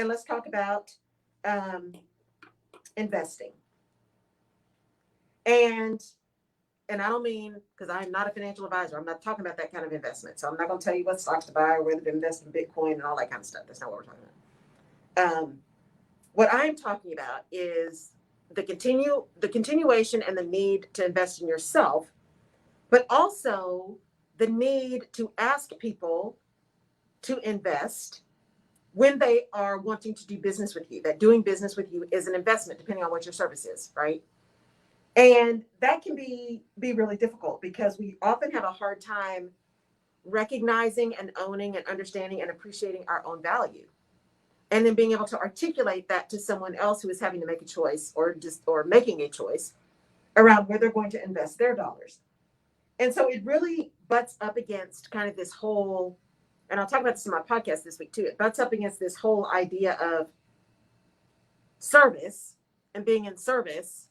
and let's talk about investing. And I don't mean, because I'm not a financial advisor, I'm not talking about that kind of investment. So I'm not going to tell you what stocks to buy or whether to invest in Bitcoin and all that kind of stuff. That's not what we're talking about. What I'm talking about is the continuation and the need to invest in yourself, but also the need to ask people to invest when they are wanting to do business with you, that doing business with you is an investment, depending on what your service is, right? And that can be really difficult because we often have a hard time recognizing and owning and understanding and appreciating our own value. And then being able to articulate that to someone else who is having to make a choice or making a choice around where they're going to invest their dollars. And so it really butts up against kind of this whole, and I'll talk about this in my podcast this week too, it butts up against this whole idea of service and being in service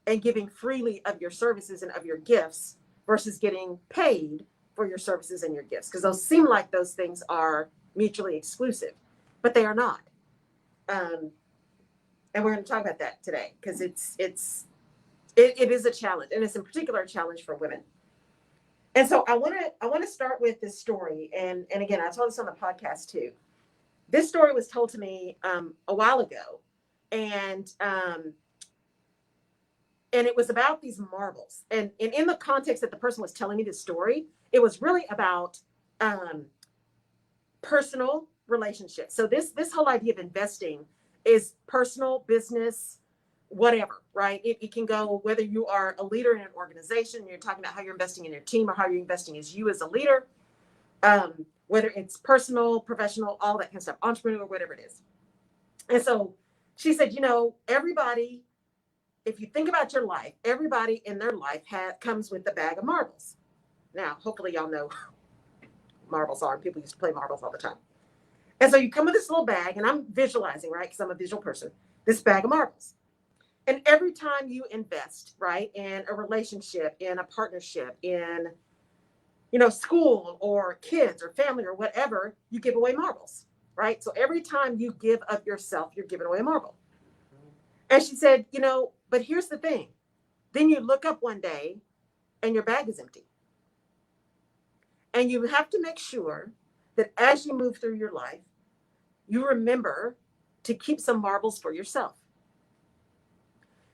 and giving freely of your services and of your gifts versus getting paid for your services and your gifts. Because those seem like those things are mutually exclusive, but they are not. And we're going to talk about that today because it is a challenge, and it's in particular a challenge for women. And so I want to start with this story, and again, I told this on the podcast too. This story was told to me a while ago, and it was about these marbles, and in the context that the person was telling me this story, it was really about personal relationships. So this whole idea of investing is personal, business, whatever, right? It can go whether you are a leader in an organization, you're talking about how you're investing in your team or how you're investing as you as a leader, whether it's personal, professional, all that kind of stuff, entrepreneur, whatever it is. And so she said, everybody, if you think about your life, everybody in their life comes with a bag of marbles. Now, hopefully y'all know marbles are, and people used to play marbles all the time. And so you come with this little bag, and I'm visualizing, right, because I'm a visual person, this bag of marbles. And every time you invest, right, in a relationship, in a partnership, in, school or kids or family or whatever, you give away marbles, right? So every time you give of yourself, you're giving away a marble. And she said, but here's the thing. Then you look up one day and your bag is empty. And you have to make sure that as you move through your life, you remember to keep some marbles for yourself.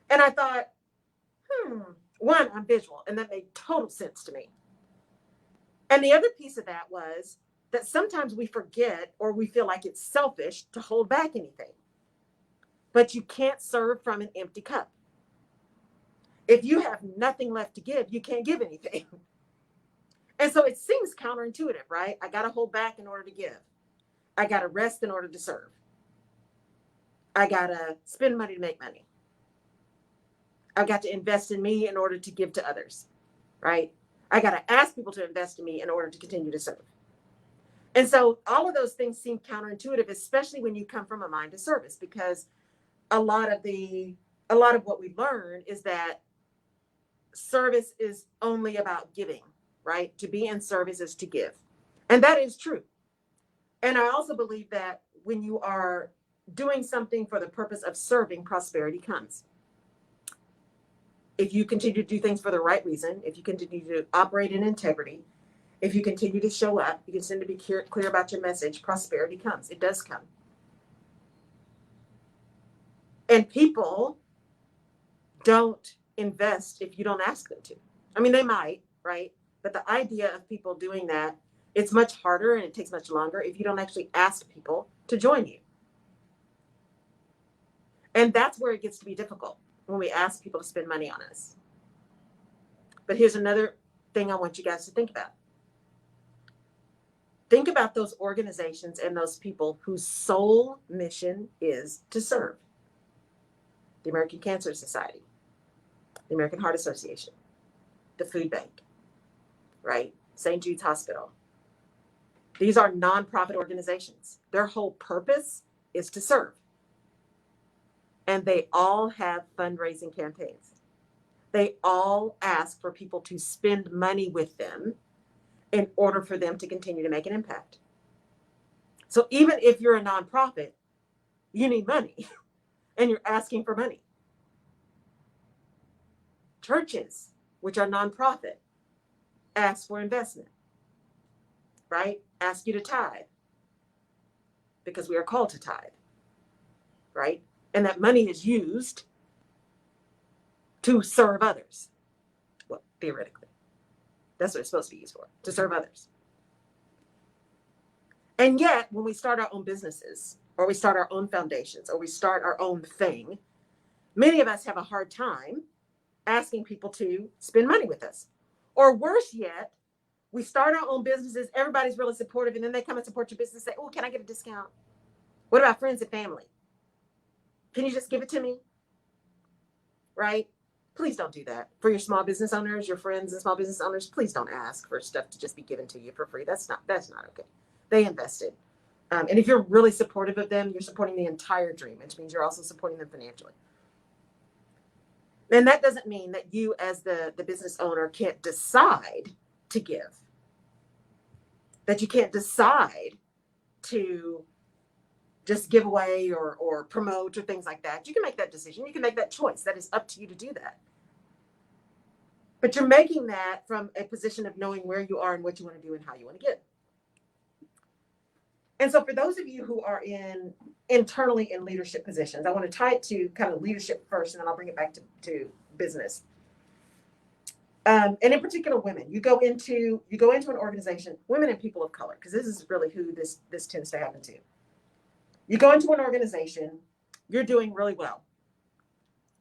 And I thought, one, I'm visual, and that made total sense to me. And the other piece of that was that sometimes we forget or we feel like it's selfish to hold back anything. But you can't serve from an empty cup. If you have nothing left to give, you can't give anything. And so it seems counterintuitive, right? I got to hold back in order to give. I got to rest in order to serve. I got to spend money to make money. I've got to invest in me in order to give to others, right? I got to ask people to invest in me in order to continue to serve. And so all of those things seem counterintuitive, especially when you come from a mind of service, because a lot of what we learn is that service is only about giving, right? To be in service is to give. And that is true. And I also believe that when you are doing something for the purpose of serving, prosperity comes. If you continue to do things for the right reason, if you continue to operate in integrity, if you continue to show up, you continue to be clear about your message, prosperity comes. It does come. And people don't invest if you don't ask them to. I mean, they might, right? But the idea of people doing that, it's much harder and it takes much longer if you don't actually ask people to join you. And that's where it gets to be difficult, when we ask people to spend money on us. But here's another thing I want you guys to think about. Think about those organizations and those people whose sole mission is to serve. The American Cancer Society, the American Heart Association, the Food Bank, right? St. Jude's Hospital. These are nonprofit organizations. Their whole purpose is to serve. And they all have fundraising campaigns. They all ask for people to spend money with them in order for them to continue to make an impact. So even if you're a nonprofit, you need money and you're asking for money. Churches, which are nonprofit, ask for investment, right? Ask you to tithe because we are called to tithe, right? And that money is used to serve others. Well, theoretically, that's what it's supposed to be used for, to serve others. And yet, when we start our own businesses, or we start our own foundations, or we start our own thing, many of us have a hard time asking people to spend money with us. Or worse yet, we start our own businesses, everybody's really supportive, and then they come and support your business and say, oh, can I get a discount? What about friends and family? Can you just give it to me? Right? Please don't do that. For your small business owners, your friends and small business owners, please don't ask for stuff to just be given to you for free. That's not okay. They invested. And if you're really supportive of them, you're supporting the entire dream, which means you're also supporting them financially. And that doesn't mean that you as the business owner can't decide to give, that you can't decide to just give away or promote or things like that. You can make that decision. You can make that choice. That is up to you to do that. But you're making that from a position of knowing where you are and what you want to do and how you want to get. And so for those of you who are internally in leadership positions, I want to tie it to kind of leadership first, and then I'll bring it back to business. And in particular, women. You go into an organization, women and people of color, because this is really who this tends to happen to. You go into an organization, you're doing really well.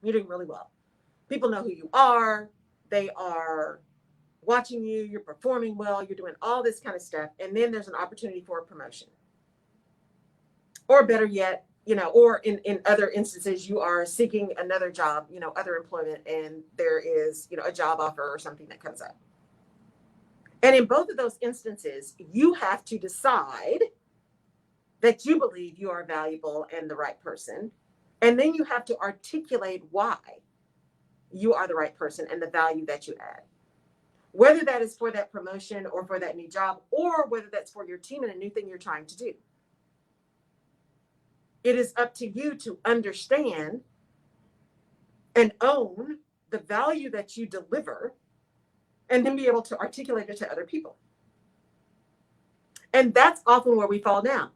You're doing really well. People know who you are. They are watching you. You're performing well. You're doing all this kind of stuff. And then there's an opportunity for a promotion. Or better yet, or in other instances, you are seeking another job, other employment, and there is, a job offer or something that comes up. And in both of those instances, you have to decide that you believe you are valuable and the right person. And then you have to articulate why you are the right person and the value that you add. Whether that is for that promotion or for that new job, or whether that's for your team and a new thing you're trying to do. It is up to you to understand and own the value that you deliver and then be able to articulate it to other people. And that's often where we fall down.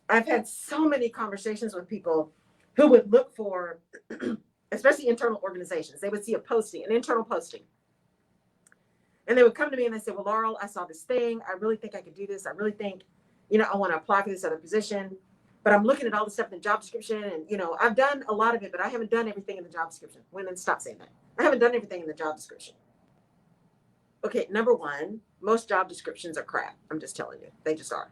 I've had so many conversations with people who would look for, especially internal organizations, they would see an internal posting. And they would come to me and they say, well, Laurel, I saw this thing. I really think I could do this. I really think, I want to apply for this other position. But I'm looking at all the stuff in the job description and, I've done a lot of it, but I haven't done everything in the job description. Women, stop saying that. I haven't done everything in the job description. Okay, number one, most job descriptions are crap. I'm just telling you. They just are.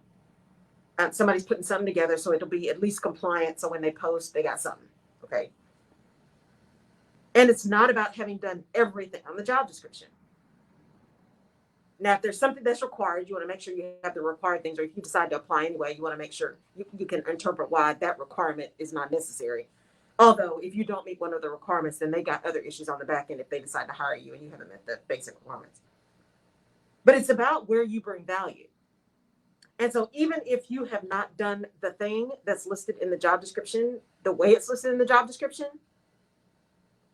Somebody's putting something together so it'll be at least compliant. So when they post, they got something. Okay. And it's not about having done everything on the job description. Now, if there's something that's required, you want to make sure you have the required things, or if you decide to apply anyway, you want to make sure you can interpret why that requirement is not necessary. Although, if you don't meet one of the requirements, then they got other issues on the back end if they decide to hire you and you haven't met the basic requirements. But it's about where you bring value. And so even if you have not done the thing that's listed in the job description, the way it's listed in the job description,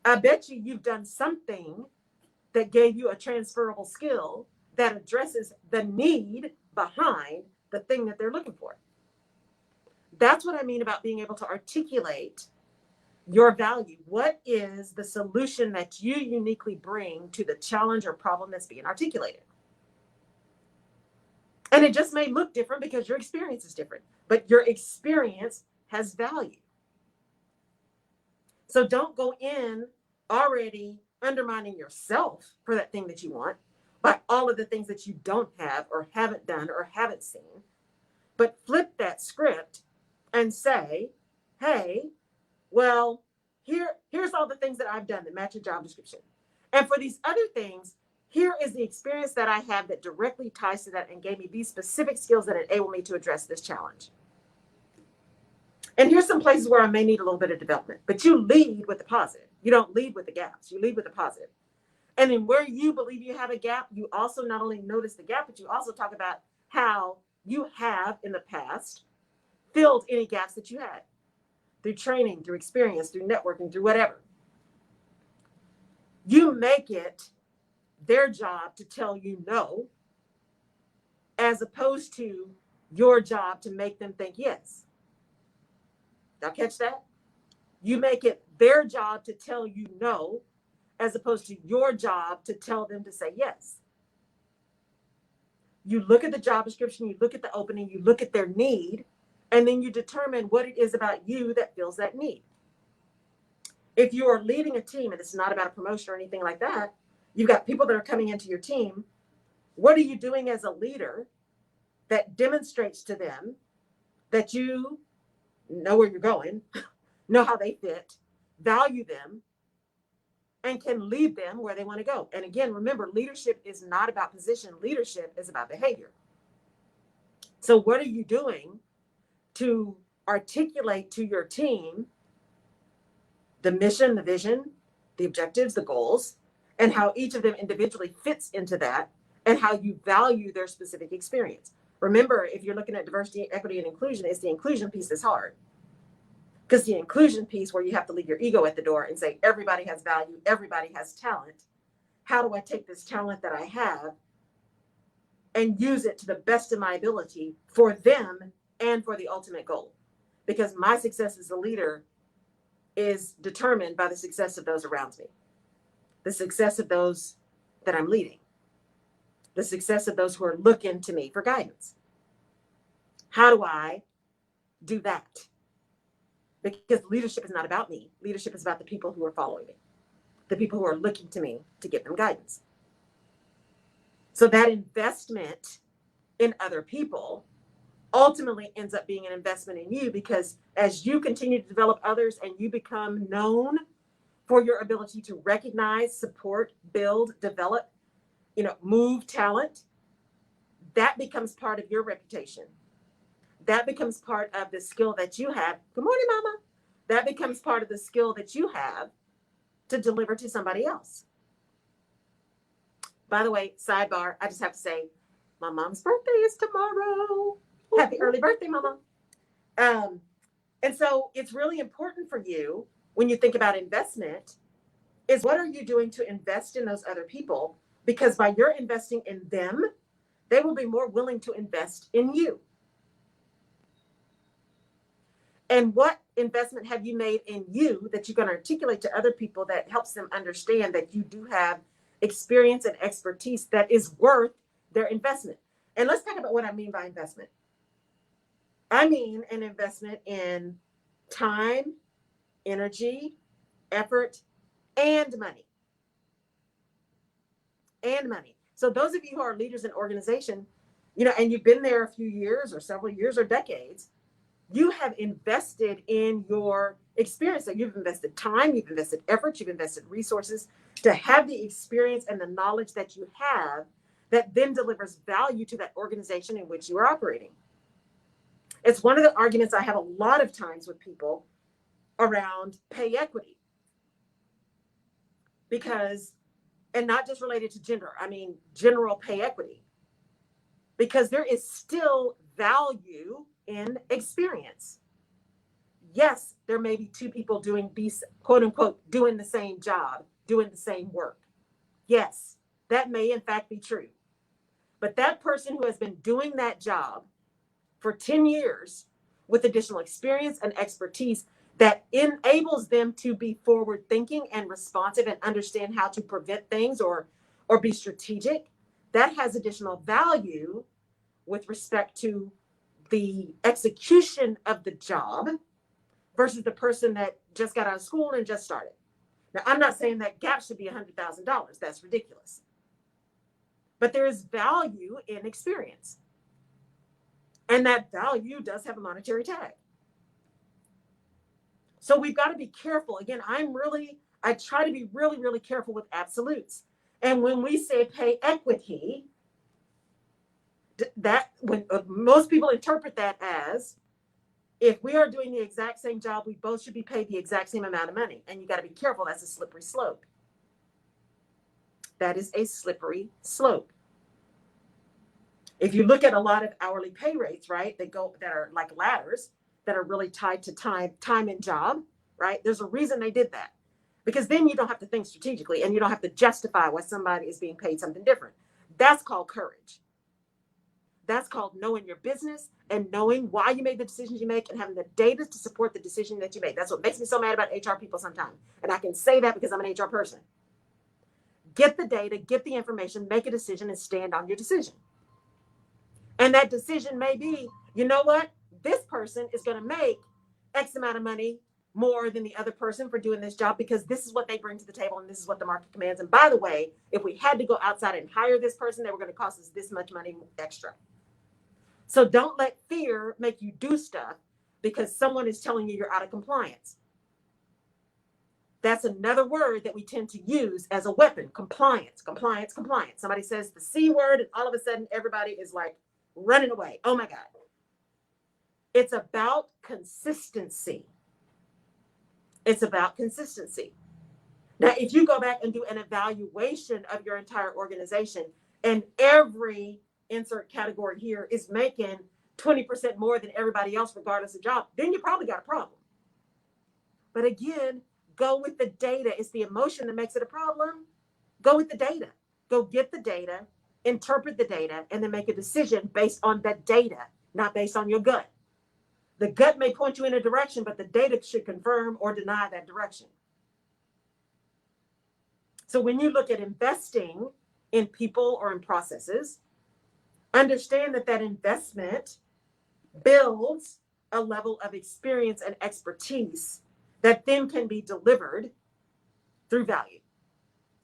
I bet you've done something that gave you a transferable skill that addresses the need behind the thing that they're looking for. That's what I mean about being able to articulate your value. What is the solution that you uniquely bring to the challenge or problem that's being articulated? And it just may look different because your experience is different, but your experience has value. So don't go in already undermining yourself for that thing that you want by all of the things that you don't have or haven't done or haven't seen, but flip that script and say, hey, well, here's all the things that I've done that match your job description. And for these other things, here is the experience that I have that directly ties to that and gave me these specific skills that enable me to address this challenge. And here's some places where I may need a little bit of development, but you lead with the positive. You don't lead with the gaps. You lead with the positive. And then where you believe you have a gap, you also not only notice the gap, but you also talk about how you have in the past filled any gaps that you had. through training, through experience, through networking, through whatever. You make it their job to tell you no, as opposed to your job to make them think yes. Y'all catch that? You make it their job to tell you no, as opposed to your job to tell them to say yes. You look at the job description, you look at the opening, you look at their need, and then you determine what it is about you that fills that need. If you are leading a team, and it's not about a promotion or anything like that, you've got people that are coming into your team. What are you doing as a leader that demonstrates to them that you know where you're going, know how they fit, value them, and can lead them where they want to go? And again, remember, leadership is not about position. Leadership is about behavior. So what are you doing to articulate to your team the mission, the vision, the objectives, the goals, and how each of them individually fits into that, and how you value their specific experience? Remember, if you're looking at diversity, equity, and inclusion, it's the inclusion piece that's hard. Because the inclusion piece, where you have to leave your ego at the door and say, everybody has value, everybody has talent. How do I take this talent that I have and use it to the best of my ability for them and for the ultimate goal? Because my success as a leader is determined by the success of those around me, the success of those that I'm leading, the success of those who are looking to me for guidance. How do I do that? Because leadership is not about me. Leadership is about the people who are following me, the people who are looking to me to give them guidance. So that investment in other people ultimately ends up being an investment in you, because as you continue to develop others and you become known for your ability to recognize, support, build, develop, move talent, that becomes part of your reputation. That becomes part of the skill that you have. Good morning, Mama. That becomes part of the skill that you have to deliver to somebody else. By the way, sidebar, I just have to say, my mom's birthday is tomorrow. Happy early birthday, Mama. And so it's really important for you, when you think about investment, is what are you doing to invest in those other people? Because by your investing in them, they will be more willing to invest in you. And what investment have you made in you that you can articulate to other people that helps them understand that you do have experience and expertise that is worth their investment? And let's talk about what I mean by investment. I mean an investment in time, energy, effort, and money. And money. So those of you who are leaders in organization, and you've been there a few years or several years or decades, you have invested in your experience. So you've invested time, you've invested effort, you've invested resources to have the experience and the knowledge that you have that then delivers value to that organization in which you are operating. It's one of the arguments I have a lot of times with people around pay equity. Because, and not just related to gender, I mean general pay equity. Because there is still value in experience. Yes, there may be two people doing these, quote unquote, doing the same job, doing the same work. Yes, that may in fact be true. But that person who has been doing that job for 10 years with additional experience and expertise that enables them to be forward thinking and responsive and understand how to prevent things or be strategic, that has additional value with respect to the execution of the job versus the person that just got out of school and just started. Now, I'm not saying that gap should be $100,000. That's ridiculous. But there is value in experience. And that value does have a monetary tag. So we've got to be careful. Again, I try to be really, really careful with absolutes. And when we say pay equity, that when most people interpret that as, if we are doing the exact same job, we both should be paid the exact same amount of money. And you got to be careful. That's a slippery slope. That is a slippery slope. If you look at a lot of hourly pay rates, right, that are like ladders, that are really tied to time and job, right? There's a reason they did that, because then you don't have to think strategically and you don't have to justify why somebody is being paid something different. That's called courage. That's called knowing your business and knowing why you made the decisions you make and having the data to support the decision that you make. That's what makes me so mad about HR people sometimes. And I can say that because I'm an HR person. Get the data, get the information, make a decision, and stand on your decision. And that decision may be, you know what? This person is going to make X amount of money more than the other person for doing this job because this is what they bring to the table and this is what the market commands. And by the way, if we had to go outside and hire this person, they were going to cost us this much money extra. So don't let fear make you do stuff because someone is telling you you're out of compliance. That's another word that we tend to use as a weapon. Compliance, compliance, compliance. Somebody says the C word and all of a sudden everybody is like running away. Oh my God. It's about consistency. It's about consistency. Now, if you go back and do an evaluation of your entire organization and every insert category here is making 20% more than everybody else, regardless of job, then you probably got a problem. But again, go with the data. It's the emotion that makes it a problem. Go with the data. Go get the data, interpret the data, and then make a decision based on that data, not based on your gut. The gut may point you in a direction, but the data should confirm or deny that direction. So when you look at investing in people or in processes, understand that that investment builds a level of experience and expertise that then can be delivered through value,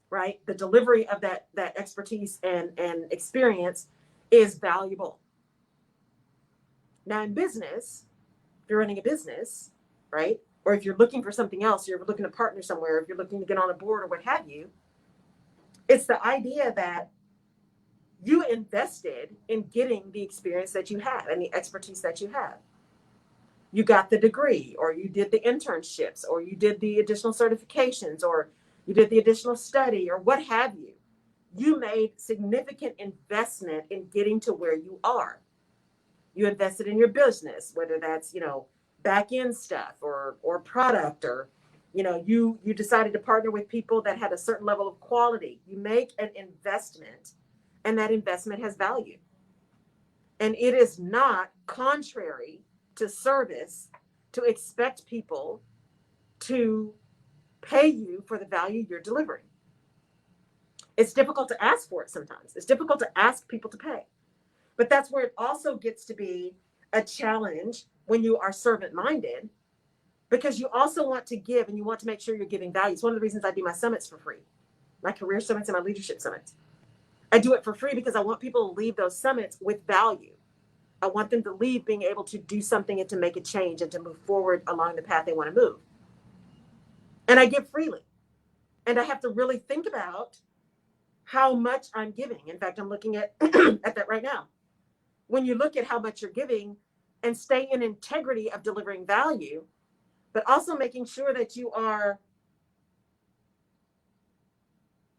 right? The delivery of that expertise and experience is valuable. Now in business, if you're running a business, right? Or if you're looking for something else, you're looking to partner somewhere, if you're looking to get on a board or what have you, it's the idea that you invested in getting the experience that you have and the expertise that you have. You got the degree, or you did the internships, or you did the additional certifications, or you did the additional study, or what have you. You made significant investment in getting to where you are. You invested in your business, whether that's, back end stuff or product, or, you decided to partner with people that had a certain level of quality. You make an investment, and that investment has value. And it is not contrary to service to expect people to pay you for the value you're delivering. It's difficult to ask for it sometimes. It's difficult to ask people to pay. But that's where it also gets to be a challenge when you are servant-minded, because you also want to give and you want to make sure you're giving value. It's one of the reasons I do my summits for free, my career summits and my leadership summits. I do it for free because I want people to leave those summits with value. I want them to leave being able to do something and to make a change and to move forward along the path they want to move. And I give freely. And I have to really think about how much I'm giving. In fact, I'm looking at that right now. When you look at how much you're giving and stay in integrity of delivering value, but also making sure that you are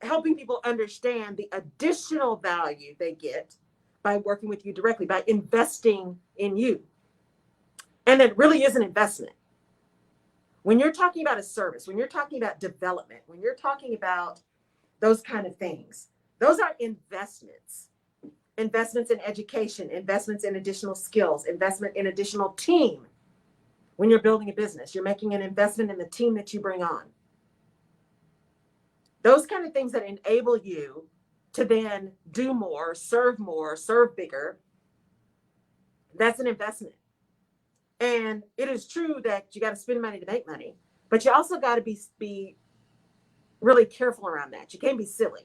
helping people understand the additional value they get by working with you directly, by investing in you. And it really is an investment. When you're talking about a service, when you're talking about development, when you're talking about those kind of things, those are investments. Investments in education, investments in additional skills, investment in additional team. When you're building a business, you're making an investment in the team that you bring on. Those kind of things that enable you to then do more, serve bigger, that's an investment. And it is true that you got to spend money to make money, but you also got to be really careful around that. You can't be silly.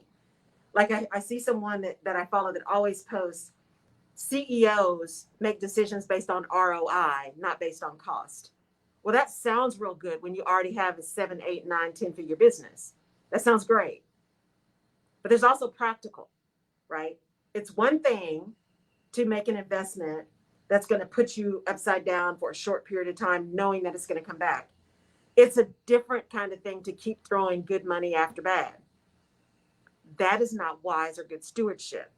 Like I see someone that I follow that always posts, CEOs make decisions based on ROI, not based on cost. Well, that sounds real good when you already have a 7, 8, 9, 10 figure business. That sounds great. But there's also practical, right? It's one thing to make an investment that's going to put you upside down for a short period of time, knowing that it's going to come back. It's a different kind of thing to keep throwing good money after bad. That is not wise or good stewardship.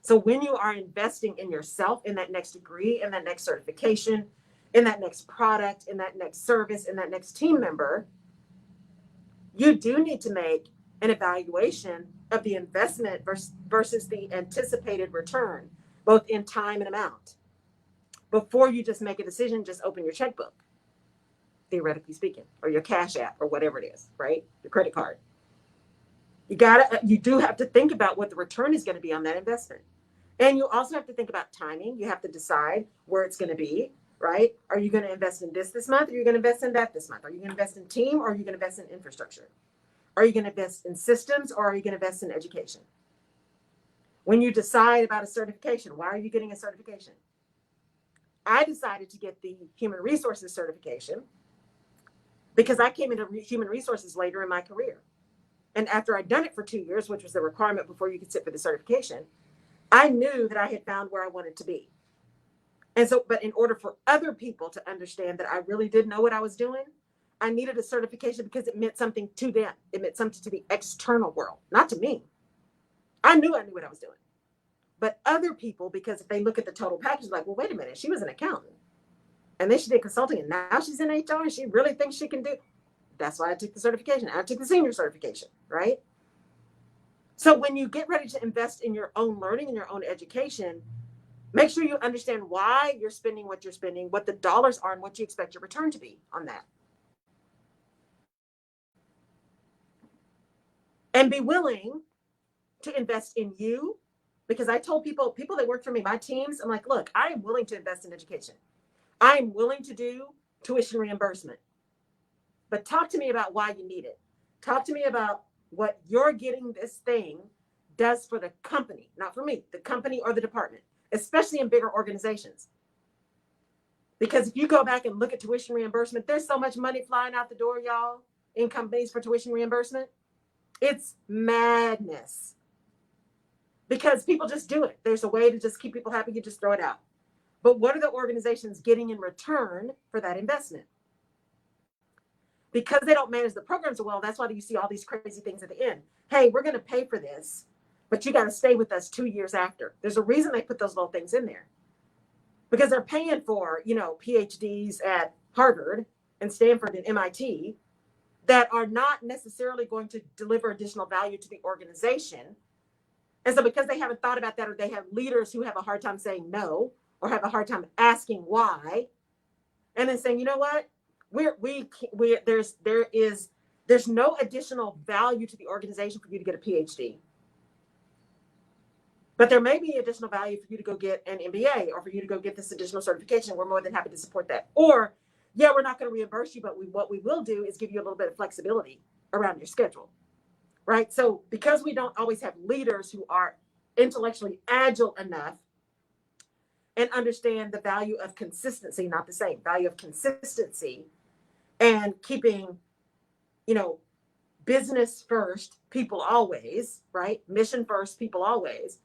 So when you are investing in yourself, in that next degree, in that next certification, in that next product, in that next service, in that next team member, you do need to make an evaluation of the investment versus the anticipated return, both in time and amount, before you just make a decision. Just open your checkbook, theoretically speaking, or your Cash App or whatever it is, right? Your credit card. You do have to think about what the return is going to be on that investment. And you also have to think about timing. You have to decide where it's going to be, right? Are you going to invest in this month? Or are you going to invest in that this month? Are you going to invest in team, or are you going to invest in infrastructure? Are you going to invest in systems, or are you going to invest in education? When you decide about a certification, why are you getting a certification? I decided to get the human resources certification because I came into human resources later in my career. And after I'd done it for 2 years, which was the requirement before you could sit for the certification, I knew that I had found where I wanted to be. And so, but in order for other people to understand that I really did know what I was doing, I needed a certification because it meant something to them. It meant something to the external world, not to me. I knew what I was doing. But other people, because if they look at the total package, like, well, wait a minute, she was an accountant. And then she did consulting, and now she's in HR, and she really thinks she can do. That's why I took the certification. I took the senior certification, right? So when you get ready to invest in your own learning and your own education, make sure you understand why you're spending what you're spending, what the dollars are, and what you expect your return to be on that. And be willing to invest in you, because I told people that work for me, my teams, I'm like, look, I am willing to invest in education. I'm willing to do tuition reimbursement. But talk to me about why you need it. Talk to me about what you're getting this thing does for the company, not for me, the company or the department, especially in bigger organizations. Because if you go back and look at tuition reimbursement, there's so much money flying out the door, y'all, in companies for tuition reimbursement. It's madness. Because people just do it. There's a way to just keep people happy. You just throw it out. But what are the organizations getting in return for that investment? Because they don't manage the programs well, that's why you see all these crazy things at the end. Hey, we're going to pay for this, but you got to stay with us 2 years after. There's a reason they put those little things in there. Because they're paying for, PhDs at Harvard and Stanford and MIT that are not necessarily going to deliver additional value to the organization. And so because they haven't thought about that, or they have leaders who have a hard time saying no, or have a hard time asking why, and then saying, you know what, there's no additional value to the organization for you to get a PhD. But there may be additional value for you to go get an MBA, or for you to go get this additional certification. We're more than happy to support that. Or, yeah, we're not going to reimburse you, but what we will do is give you a little bit of flexibility around your schedule, right? So because we don't always have leaders who are intellectually agile enough and understand the value of consistency, not the same, value of consistency, and keeping, business first, people always, right? Mission first, people always.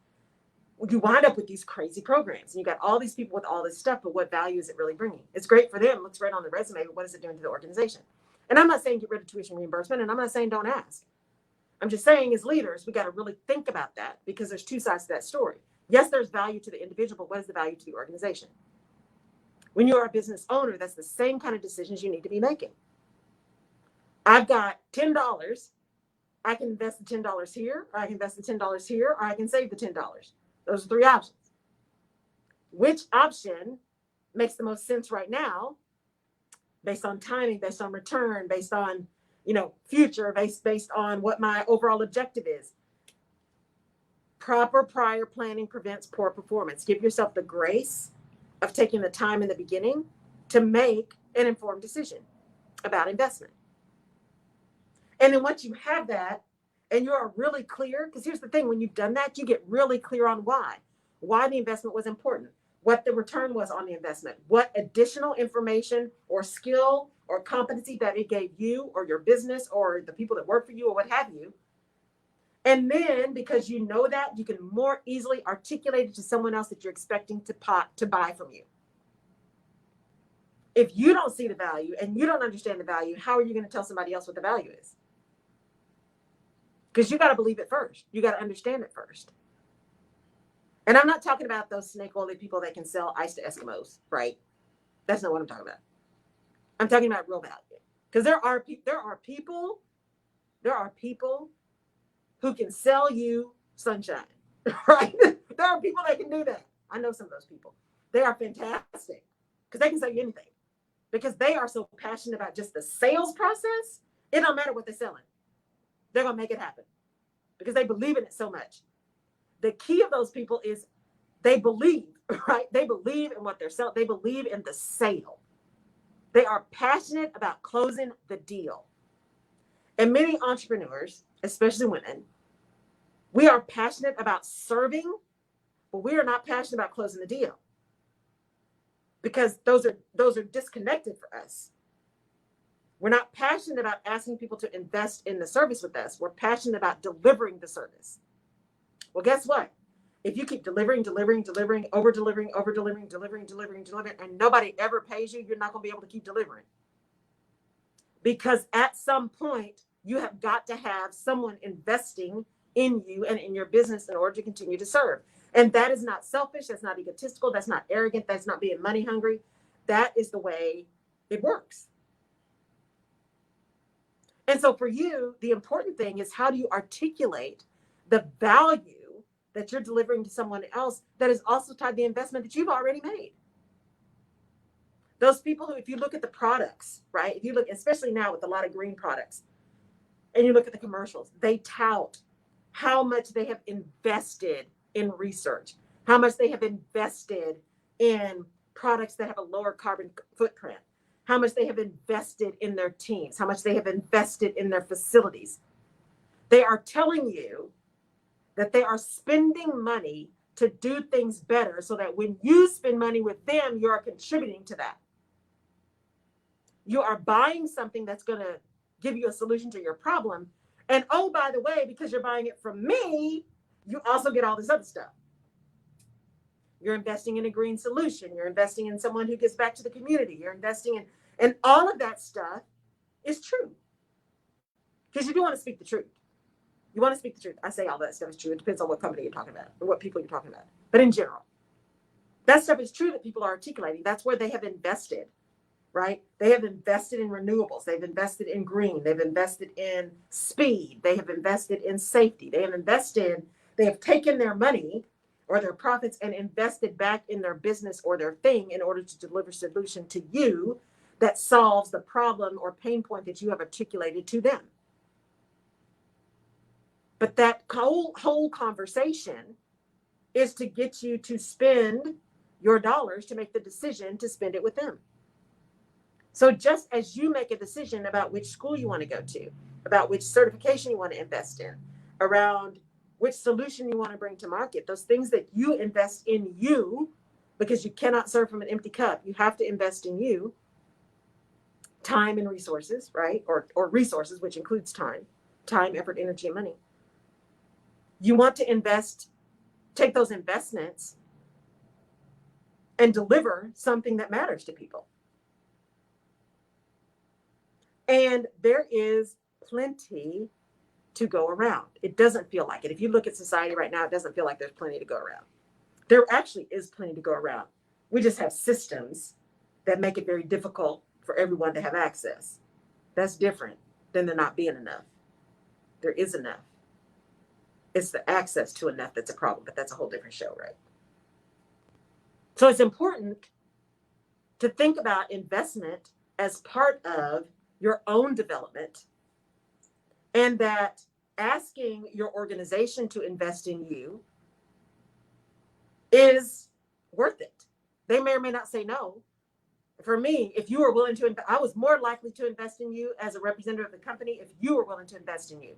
You wind up with these crazy programs, and you got all these people with all this stuff, but what value is it really bringing? It's great for them, looks great on the resume, but what is it doing to the organization? And I'm not saying get rid of tuition reimbursement, and I'm not saying don't ask. I'm just saying, as leaders, we got to really think about that, because there's two sides to that story. Yes, there's value to the individual, but what is the value to the organization? When you are a business owner, that's the same kind of decisions you need to be making. I've got $10. I can invest the $10 here, or I can invest the $10 here, or I can save the $10. Those are three options. Which option makes the most sense right now, based on timing, based on return, based on, future, based on what my overall objective is? Proper prior planning prevents poor performance. Give yourself the grace of taking the time in the beginning to make an informed decision about investment. And then once you have that, and you are really clear, because here's the thing, when you've done that, you get really clear on why the investment was important, what the return was on the investment, what additional information or skill or competency that it gave you or your business or the people that work for you or what have you. And then, because you know that, you can more easily articulate it to someone else that you're expecting to buy from you. If you don't see the value and you don't understand the value, how are you going to tell somebody else what the value is? Because you got to believe it first. You got to understand it first. And I'm not talking about those snake oil people that can sell ice to Eskimos, right? That's not what I'm talking about. I'm talking about real value. Because there are people who can sell you sunshine, right? There are people that can do that. I know some of those people. They are fantastic because they can sell you anything because they are so passionate about just the sales process. It don't matter what they're selling. They're going to make it happen because they believe in it so much. The key of those people is they believe, right? They believe in what they're selling. They believe in the sale. They are passionate about closing the deal. And many entrepreneurs, especially women, we are passionate about serving, but we are not passionate about closing the deal because those are disconnected for us. We're not passionate about asking people to invest in the service with us. We're passionate about delivering the service. Well, guess what? If you keep delivering, over delivering, and nobody ever pays you, you're not going to be able to keep delivering. Because at some point, you have got to have someone investing in you and in your business in order to continue to serve. And that is not selfish. That's not egotistical. That's not arrogant. That's not being money hungry. That is the way it works. And so for you, the important thing is how do you articulate the value that you're delivering to someone else that is also tied to the investment that you've already made. Those people who, if you look at the products, right? If you look, especially now with a lot of green products, and you look at the commercials, they tout how much they have invested in research, how much they have invested in products that have a lower carbon footprint, how much they have invested in their teams, how much they have invested in their facilities. They are telling you that they are spending money to do things better so that when you spend money with them, you are contributing to that. You are buying something that's going to give you a solution to your problem. And oh, by the way, because you're buying it from me, you also get all this other stuff. You're investing in a green solution. You're investing in someone who gives back to the community. You're investing in, and all of that stuff is true. Because you do want to speak the truth. You want to speak the truth. I say all that stuff is true. It depends on what company you're talking about or what people you're talking about. But in general, that stuff is true that people are articulating. That's where they have invested, right? They have invested in renewables. They've invested in green. They've invested in speed. They have invested in safety. They have taken their money or their profits and invested back in their business or their thing in order to deliver a solution to you that solves the problem or pain point that you have articulated to them. But that whole conversation is to get you to spend your dollars to make the decision to spend it with them. So just as you make a decision about which school you want to go to, about which certification you want to invest in, around which solution you want to bring to market, those things that you invest in you, because you cannot serve from an empty cup. You have to invest in you, time and resources, right? Or resources, which includes time, effort, energy, and money. You want to take those investments and deliver something that matters to people. And there is plenty to go around. It doesn't feel like it. If you look at society right now, it doesn't feel like there's plenty to go around. There actually is plenty to go around. We just have systems that make it very difficult for everyone to have access. That's different than there not being enough. There is enough. It's the access to enough that's a problem, but that's a whole different show, right? So it's important to think about investment as part of your own development, and that asking your organization to invest in you is worth it. They may or may not say no. For me, if you were willing to, I was more likely to invest in you as a representative of the company if you were willing to invest in you.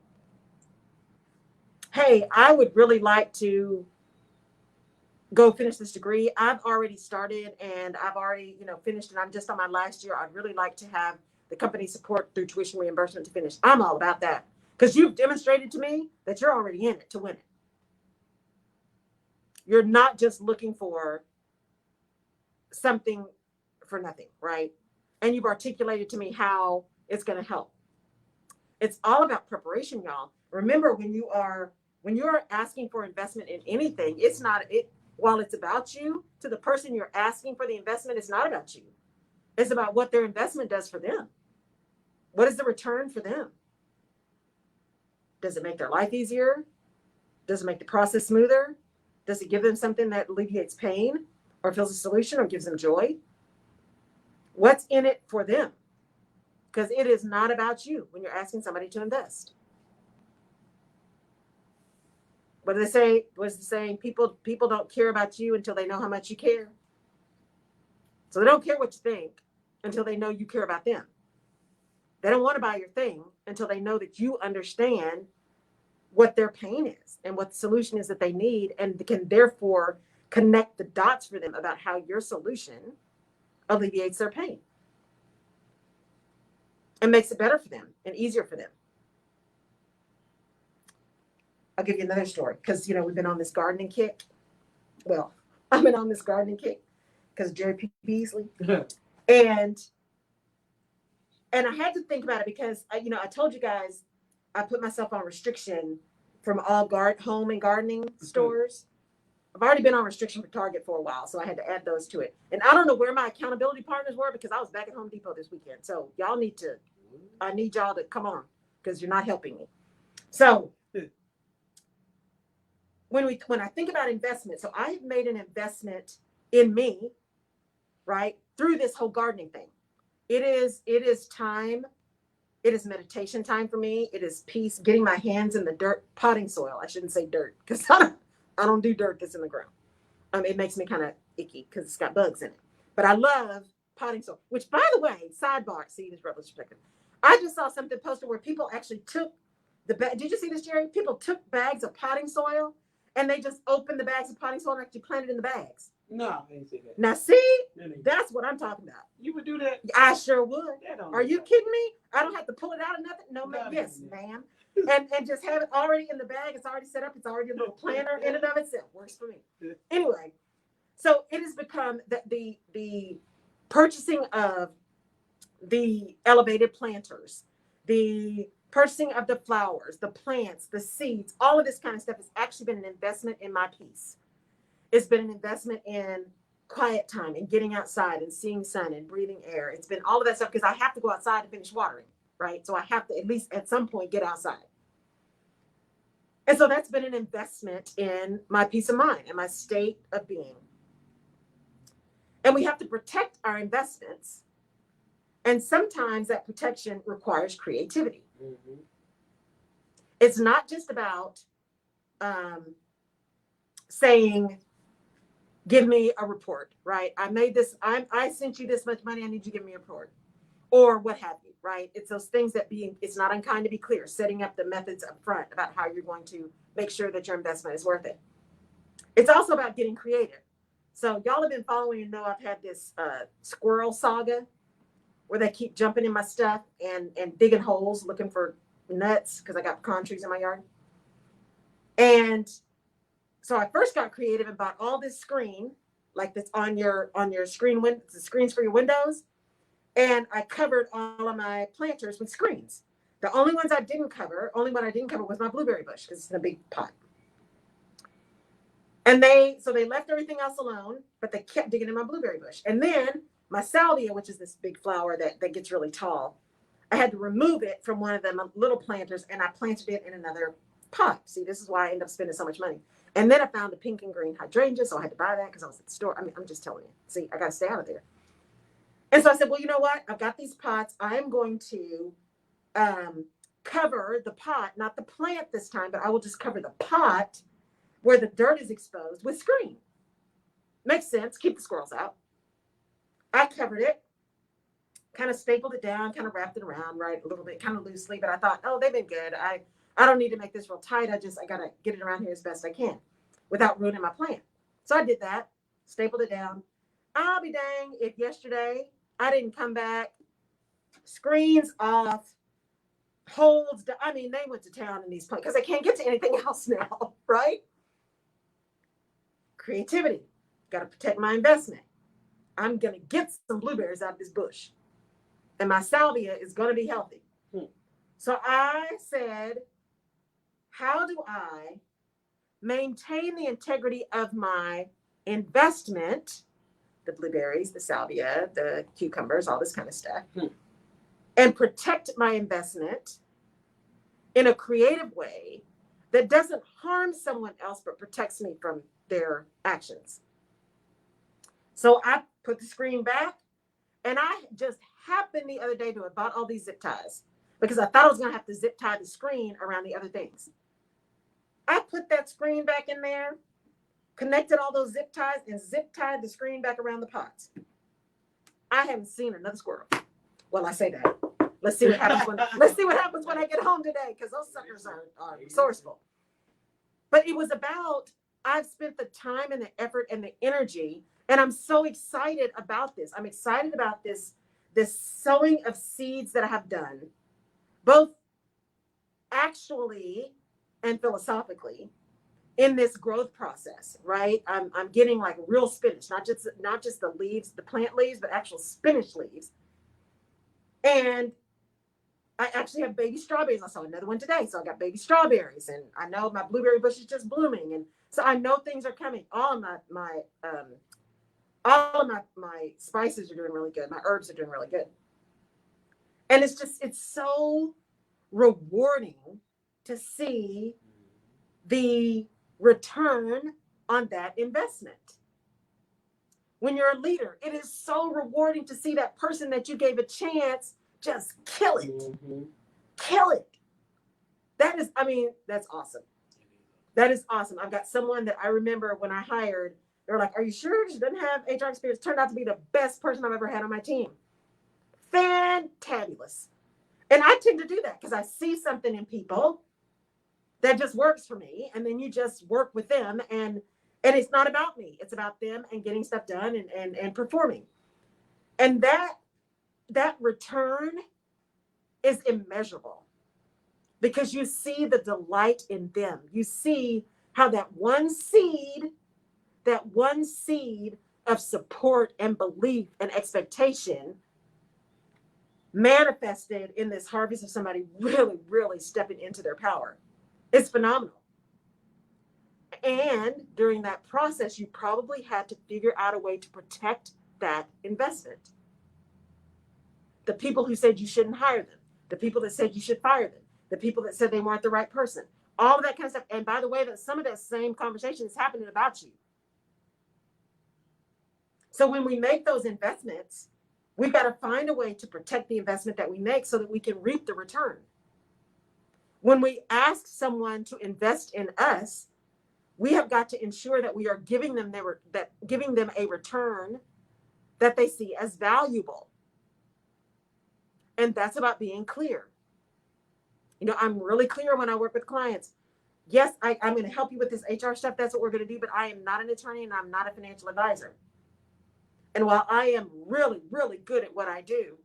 Hey, I would really like to go finish this degree. I've already started and I've already, finished, and I'm just on my last year. I'd really like to have the company support through tuition reimbursement to finish. I'm all about that because you've demonstrated to me that you're already in it to win it. You're not just looking for something for nothing, right? And you've articulated to me how it's going to help. It's all about preparation, y'all. Remember, when you're asking for investment in anything, while it's about you, to the person you're asking for the investment, it's not about you. It's about what their investment does for them. What is the return for them? Does it make their life easier? Does it make the process smoother? Does it give them something that alleviates pain or feels a solution or gives them joy? What's in it for them? Because it is not about you when you're asking somebody to invest. What do they say? What's the saying? People don't care about you until they know how much you care. So they don't care what you think until they know you care about them. They don't want to buy your thing until they know that you understand what their pain is and what the solution is that they need, and can therefore connect the dots for them about how your solution alleviates their pain and makes it better for them and easier for them. I'll give you another story because, we've been on this gardening kick. Well, I've been on this gardening kick because of Jerry P. Beasley. And I had to think about it because, I told you guys I put myself on restriction from all home and gardening stores. I've already been on restriction for Target for a while, so I had to add those to it. And I don't know where my accountability partners were because I was back at Home Depot this weekend. So I need y'all to come on because you're not helping me. So when I think about investment, so I have made an investment in me, right, through this whole gardening thing. It is time. It is meditation time for me. It is peace, getting my hands in the dirt, potting soil. I shouldn't say dirt because I don't do dirt that's in the ground. It makes me kind of icky because it's got bugs in it. But I love potting soil, which, by the way, sidebar, see this Rutledge perspective. I just saw something posted where people actually took the bag. Did you see this, Jerry? People took bags of potting soil and they just opened the bags of potting soil and actually planted in the bags. No, I didn't see that. Now, see, that's what I'm talking about. You would do that? I sure would. Are you kidding me? I don't have to pull it out of nothing. No, yes, ma'am. And just have it already in the bag. It's already set up. It's already a little planter in and of itself. Works for me. Anyway, so it has become the purchasing of the elevated planters, the purchasing of the flowers, the plants, the seeds, all of this kind of stuff has actually been an investment in my peace. It's been an investment in quiet time and getting outside and seeing sun and breathing air. It's been all of that stuff because I have to go outside to finish watering, right? So I have to at least at some point get outside. And so that's been an investment in my peace of mind and my state of being. And we have to protect our investments. And sometimes that protection requires creativity. Mm-hmm. It's not just about saying, give me a report, right? I made this, I sent you this much money, I need you to give me a report. Or what have you, right? It's those things that it's not unkind to be clear, setting up the methods up front about how you're going to make sure that your investment is worth it. It's also about getting creative. So y'all have been following and know I've had this squirrel saga where they keep jumping in my stuff and digging holes looking for nuts because I got pecan trees in my yard. And so I first got creative and bought all this screen, like that's on your screen, the screens for your windows. And I covered all of my planters with screens. The only one I didn't cover was my blueberry bush because it's in a big pot. And they left everything else alone, but they kept digging in my blueberry bush. And then my salvia, which is this big flower that gets really tall, I had to remove it from one of the little planters and I planted it in another pot. See, this is why I ended up spending so much money. And then I found a pink and green hydrangea, so I had to buy that because I was at the store. I'm just telling you. See, I got to stay out of there. And so I said, well, you know what? I've got these pots. I'm going to cover the pot, not the plant this time, but I will just cover the pot where the dirt is exposed with screen. Makes sense. Keep the squirrels out. I covered it, kind of stapled it down, kind of wrapped it around, right, a little bit, kind of loosely. But I thought, oh, they've been good. I don't need to make this real tight. I got to get it around here as best I can without ruining my plant. So I did that, stapled it down. I'll be dang if yesterday I didn't come back, screens off, holds. I mean, they went to town in these plants because I can't get to anything else now, right? Creativity. Got to protect my investment. I'm going to get some blueberries out of this bush. And my salvia is going to be healthy. So I said, how do I maintain the integrity of my investment the blueberries, the salvia, the cucumbers, all this kind of stuff, and protect my investment in a creative way that doesn't harm someone else but protects me from their actions. So I put the screen back, and I just happened the other day to have bought all these zip ties because I thought I was going to have to zip tie the screen around the other things. I put that screen back in there, connected all those zip ties, and zip tied the screen back around the pots. I haven't seen another squirrel. Well, I say that. Let's see what happens when I get home today, because those suckers are resourceful. But it was about, I've spent the time and the effort and the energy, and I'm so excited about this. I'm excited about this sowing of seeds that I have done, both actually and philosophically, in this growth process, right? I'm getting like real spinach, not just the leaves, the plant leaves, but actual spinach leaves. And I actually have baby strawberries. I saw another one today. So I got baby strawberries, and I know my blueberry bush is just blooming. And so I know things are coming. All of my spices are doing really good. My herbs are doing really good. And it's so rewarding to see the return on that investment. When you're a leader, it is so rewarding to see that person that you gave a chance just kill it. Kill it. That's awesome. That is awesome. I've got someone that I remember when I hired, they're like, "Are you sure she doesn't have HR experience?" Turned out to be the best person I've ever had on my team. Fantabulous. And I tend to do that because I see something in people that just works for me. And then you just work with them, and it's not about me. It's about them and getting stuff done and performing. And that return is immeasurable because you see the delight in them. You see how that one seed of support and belief and expectation manifested in this harvest of somebody really, really stepping into their power. It's phenomenal. And during that process, you probably had to figure out a way to protect that investment. The people who said you shouldn't hire them, the people that said you should fire them, the people that said they weren't the right person, all of that kind of stuff. And by the way, that some of that same conversation is happening about you. So when we make those investments, we've got to find a way to protect the investment that we make so that we can reap the return. When we ask someone to invest in us, we have got to ensure that we are giving them a return that they see as valuable. And that's about being clear. I'm really clear when I work with clients. Yes, I'm going to help you with this HR stuff. That's what we're going to do. But I am not an attorney, and I'm not a financial advisor. And while I am really, really good at what I do,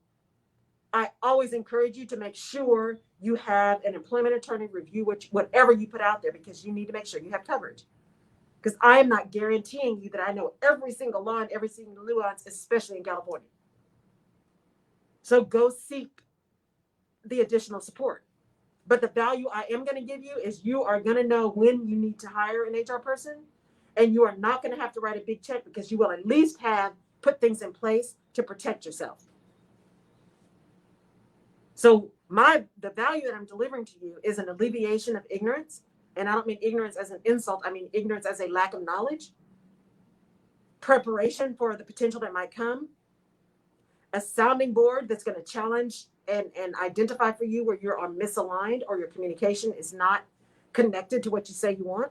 I always encourage you to make sure you have an employment attorney review whatever you put out there, because you need to make sure you have coverage. Because I am not guaranteeing you that I know every single law and every single nuance, especially in California. So go seek the additional support. But the value I am going to give you is you are going to know when you need to hire an HR person, and you are not going to have to write a big check, because you will at least have put things in place to protect yourself. So the value that I'm delivering to you is an alleviation of ignorance. And I don't mean ignorance as an insult. I mean ignorance as a lack of knowledge, preparation for the potential that might come, a sounding board that's going to challenge and identify for you where you're misaligned or your communication is not connected to what you say you want,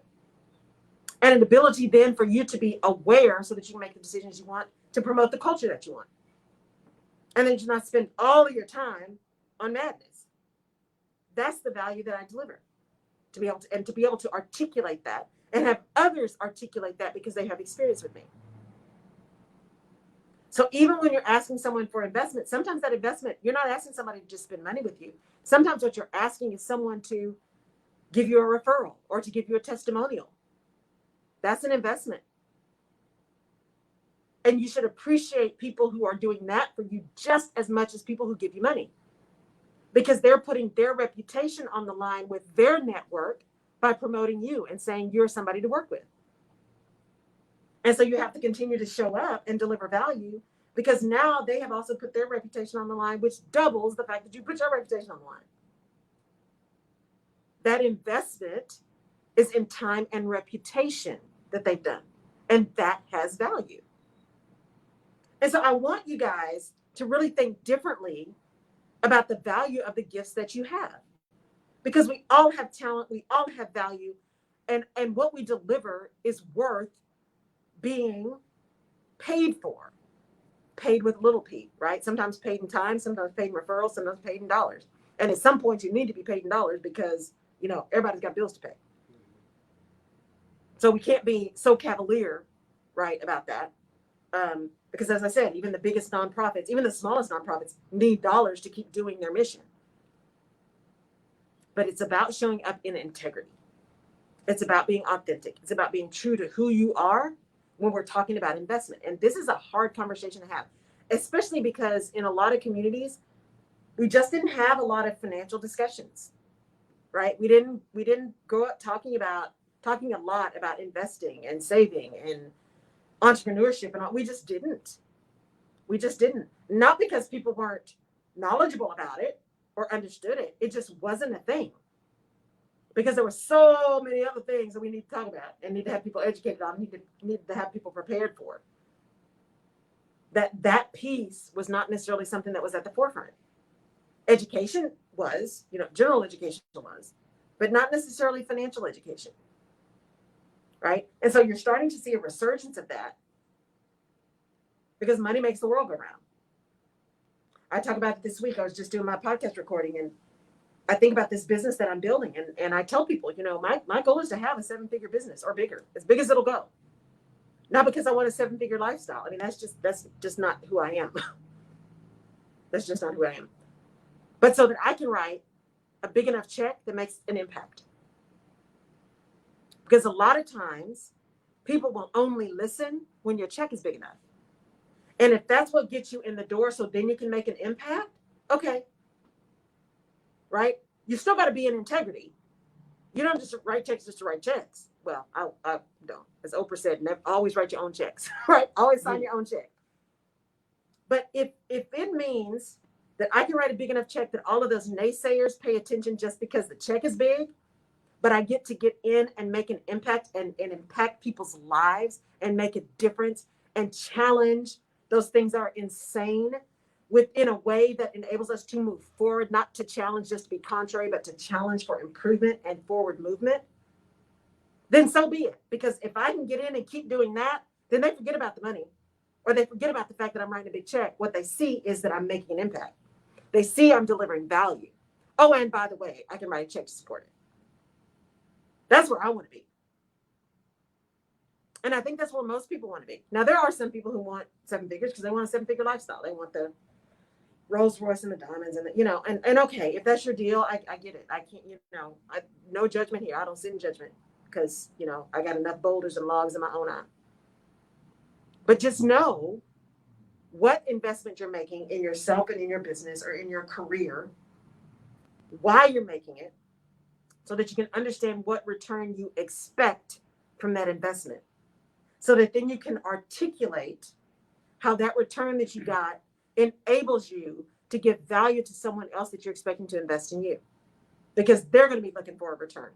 and an ability then for you to be aware so that you can make the decisions you want to promote the culture that you want. And then you not spend all of your time on madness. That's the value that I deliver, to be able to articulate that and have others articulate that because they have experience with me. So even when you're asking someone for investment, sometimes that investment, you're not asking somebody to just spend money with you. Sometimes what you're asking is someone to give you a referral or to give you a testimonial. That's an investment. And you should appreciate people who are doing that for you just as much as people who give you money, because they're putting their reputation on the line with their network by promoting you and saying you're somebody to work with. And so you have to continue to show up and deliver value, because now they have also put their reputation on the line, which doubles the fact that you put your reputation on the line. That investment is in time and reputation that they've done. And that has value. And so I want you guys to really think differently about the value of the gifts that you have. Because we all have talent, we all have value, and what we deliver is worth being paid for. Paid with little p, right? Sometimes paid in time, sometimes paid in referrals, sometimes paid in dollars. And at some point you need to be paid in dollars because, you know, everybody's got bills to pay. So we can't be so cavalier, right, about that. Because as I said, even the biggest nonprofits, even the smallest nonprofits need dollars to keep doing their mission. But it's about showing up in integrity. It's about being authentic. It's about being true to who you are when we're talking about investment. And this is a hard conversation to have, especially because in a lot of communities, we just didn't have a lot of financial discussions, right? We didn't grow up talking a lot about investing and saving and entrepreneurship and all. We just didn't. Not because people weren't knowledgeable about it or understood it. It just wasn't a thing. Because there were so many other things that we need to talk about and need to have people educated on, need to have people prepared for. That piece was not necessarily something that was at the forefront. Education was, general education was, but not necessarily financial education. Right? And so you're starting to see a resurgence of that because money makes the world go round. I talk about it this week. I was just doing my podcast recording and I think about this business that I'm building, and I tell people, my goal is to have a 7-figure business or bigger, as big as it'll go. Not because I want a 7-figure lifestyle. I mean, that's just not who I am. That's just not who I am. But so that I can write a big enough check that makes an impact. Because a lot of times people will only listen when your check is big enough. And if that's what gets you in the door, so then you can make an impact, okay. Right? You still got to be in integrity. You don't just write checks just to write checks. Well, I don't. As Oprah said, never, always write your own checks, right? Always sign your own check. But if it means that I can write a big enough check that all of those naysayers pay attention just because the check is big, but I get to get in and make an impact and impact people's lives and make a difference and challenge those things that are insane within a way that enables us to move forward, not to challenge just to be contrary, but to challenge for improvement and forward movement, then so be it. Because if I can get in and keep doing that, then they forget about the money or they forget about the fact that I'm writing a big check. What they see is that I'm making an impact. They see I'm delivering value. Oh, and by the way, I can write a check to support it. That's where I want to be. And I think that's where most people want to be. Now, there are some people who want 7 figures because they want a 7-figure lifestyle. They want the Rolls Royce and the diamonds and and okay, if that's your deal, I get it. I can't, no judgment here. I don't sit in judgment because, I got enough boulders and logs in my own eye. But just know what investment you're making in yourself and in your business or in your career, why you're making it, so that you can understand what return you expect from that investment. So that then you can articulate how that return that you got enables you to give value to someone else that you're expecting to invest in you. Because they're going to be looking for a return.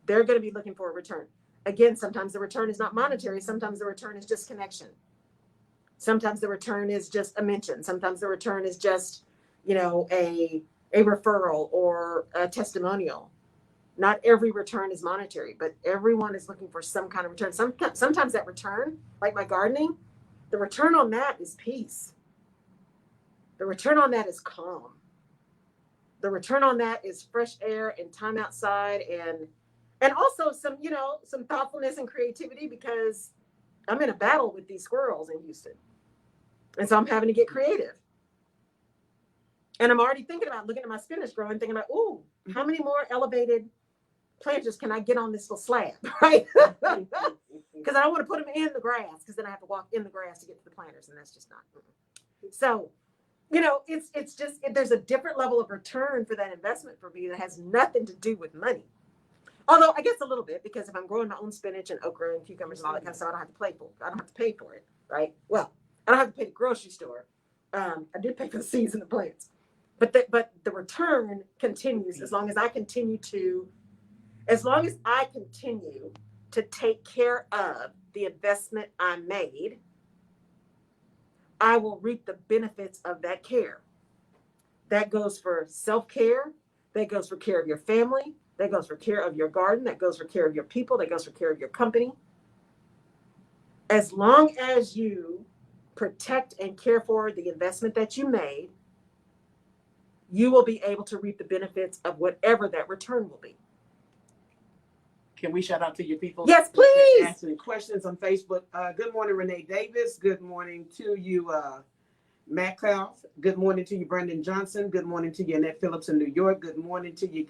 They're going to be looking for a return. Again, sometimes the return is not monetary. Sometimes the return is just connection. Sometimes the return is just a mention. Sometimes the return is just, a referral or a testimonial. Not every return is monetary, but everyone is looking for some kind of return. Sometimes that return, like my gardening, the return on that is peace. The return on that is calm. The return on that is fresh air and time outside and also some thoughtfulness and creativity because I'm in a battle with these squirrels in Houston. And so I'm having to get creative. And I'm already thinking about looking at my spinach growing, thinking about, how many more elevated planters can I get on this little slab, right? Because I don't want to put them in the grass because then I have to walk in the grass to get to the planters, and that's just not. So, it's just there's a different level of return for that investment for me that has nothing to do with money. Although I guess a little bit, because if I'm growing my own spinach and okra and cucumbers and all that kind of stuff, I don't have to pay for it. I don't have to pay for it, right? Well, I don't have to pay the grocery store. I do pay for the seeds and the plants, but the return continues as long as I continue to take care of the investment I made. I will reap the benefits of that care. That goes for self-care. That goes for care of your family. That goes for care of your garden. That goes for care of your people. That goes for care of your company. As long as you protect and care for the investment that you made, you will be able to reap the benefits of whatever that return will be. Can we shout out to your people? Yes, please. Asking questions on Facebook. Good morning, Renee Davis. Good morning to you, Matt Klaus. Good morning to you, Brendan Johnson. Good morning to you, Annette Phillips in New York. Good morning to you,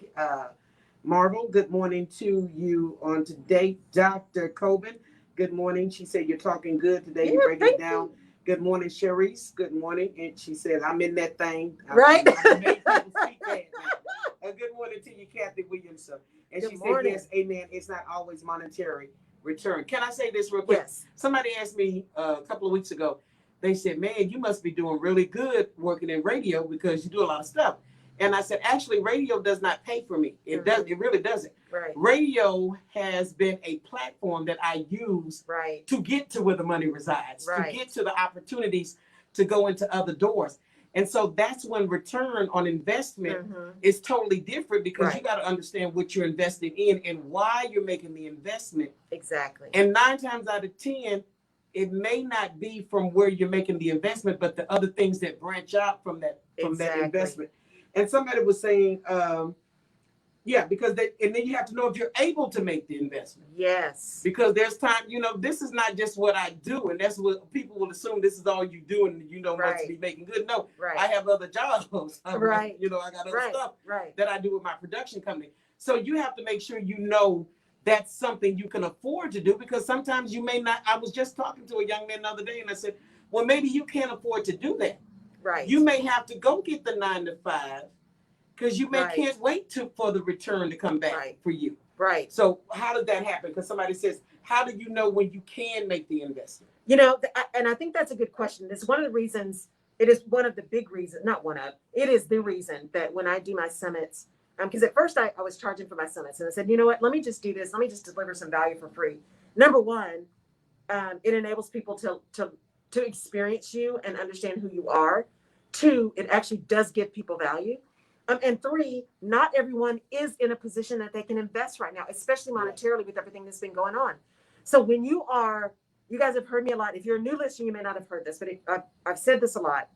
Marvel. Good morning to you on today, Dr. Coben. Good morning. She said you're talking good today. You break it down. Good morning, Cherise. Good morning. And she said, I'm in that thing. Right. Good morning to you, Kathy Williamson. And Good she morning. said, yes, amen. It's not always monetary return. Can I say this real quick? Yes. Somebody asked me a couple of weeks ago, they said, man, you must be doing really good working in radio because you do a lot of stuff. And I said, actually, radio does not pay for me. It does. It really doesn't. Right. Radio has been a platform that I use to get to where the money resides, to get to the opportunities to go into other doors. And so that's when return on investment is totally different, because you got to understand what you're investing in and why you're making the investment. Exactly. And 9 times out of 10, it may not be from where you're making the investment, but the other things that branch out from that investment. And somebody was saying, because and then you have to know if you're able to make the investment. Yes. Because there's time, this is not just what I do, and that's what people will assume this is all you do, and must be making good. No, I have other jobs. I got other stuff that I do with my production company. So you have to make sure that's something you can afford to do, because sometimes you may not. I was just talking to a young man the other day, and I said, well, maybe you can't afford to do that. Right. You may have to go get the 9 to 5, because you can't wait for the return to come back for you. Right. So how does that happen? Because somebody says, how do you know when you can make the investment? And I think that's a good question. It's one of the reasons. It is one of the big reasons, not one of. It is the reason that when I do my summits, because at first I was charging for my summits, and I said, you know what? Let me just do this. Let me just deliver some value for free. Number one, it enables people to experience you and understand who you are. 2, it actually does give people value. And 3, not everyone is in a position that they can invest right now, especially monetarily with everything that's been going on. So when you guys have heard me a lot. If you're a new listener, you may not have heard this, but I've said this a lot.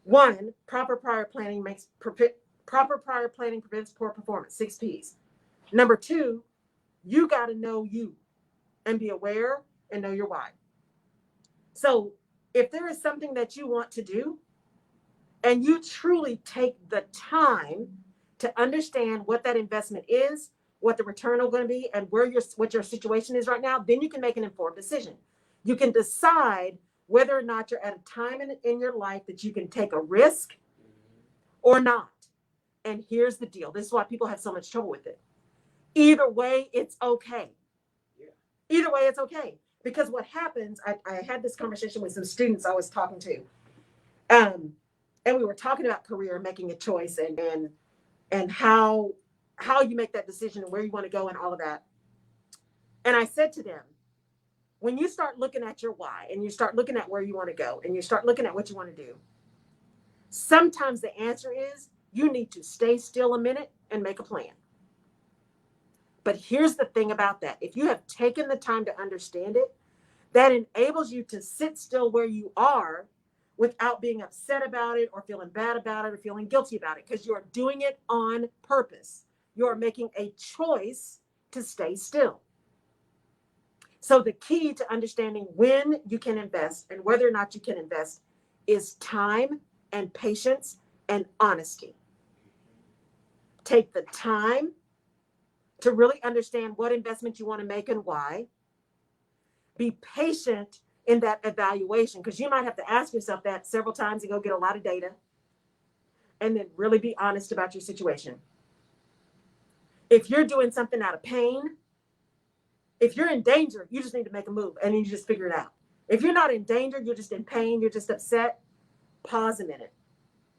1, proper prior planning prevents poor performance. 6 P's. Number 2, you got to know you and be aware and know your why. So if there is something that you want to do, and you truly take the time to understand what that investment is, what the return is going to be, and what your situation is right now, then you can make an informed decision. You can decide whether or not you're at a time in your life that you can take a risk or not. And here's the deal. This is why people have so much trouble with it. Either way, it's okay. Either way, it's okay. Because what happens, I had this conversation with some students I was talking to. And we were talking about career, making a choice, and how you make that decision and where you want to go and all of that. And I said to them, when you start looking at your why and you start looking at where you want to go and you start looking at what you want to do, sometimes the answer is you need to stay still a minute and make a plan. But here's the thing about that. If you have taken the time to understand it, that enables you to sit still where you are without being upset about it or feeling bad about it or feeling guilty about it, because you're doing it on purpose. You're making a choice to stay still. So the key to understanding when you can invest and whether or not you can invest is time and patience and honesty. Take the time to really understand what investment you want to make and why. Be patient in that evaluation, because you might have to ask yourself that several times and go get a lot of data, and then really be honest about your situation. If you're doing something out of pain, if you're in danger, you just need to make a move and then you just figure it out. If you're not in danger, you're just in pain, you're just upset, pause a minute.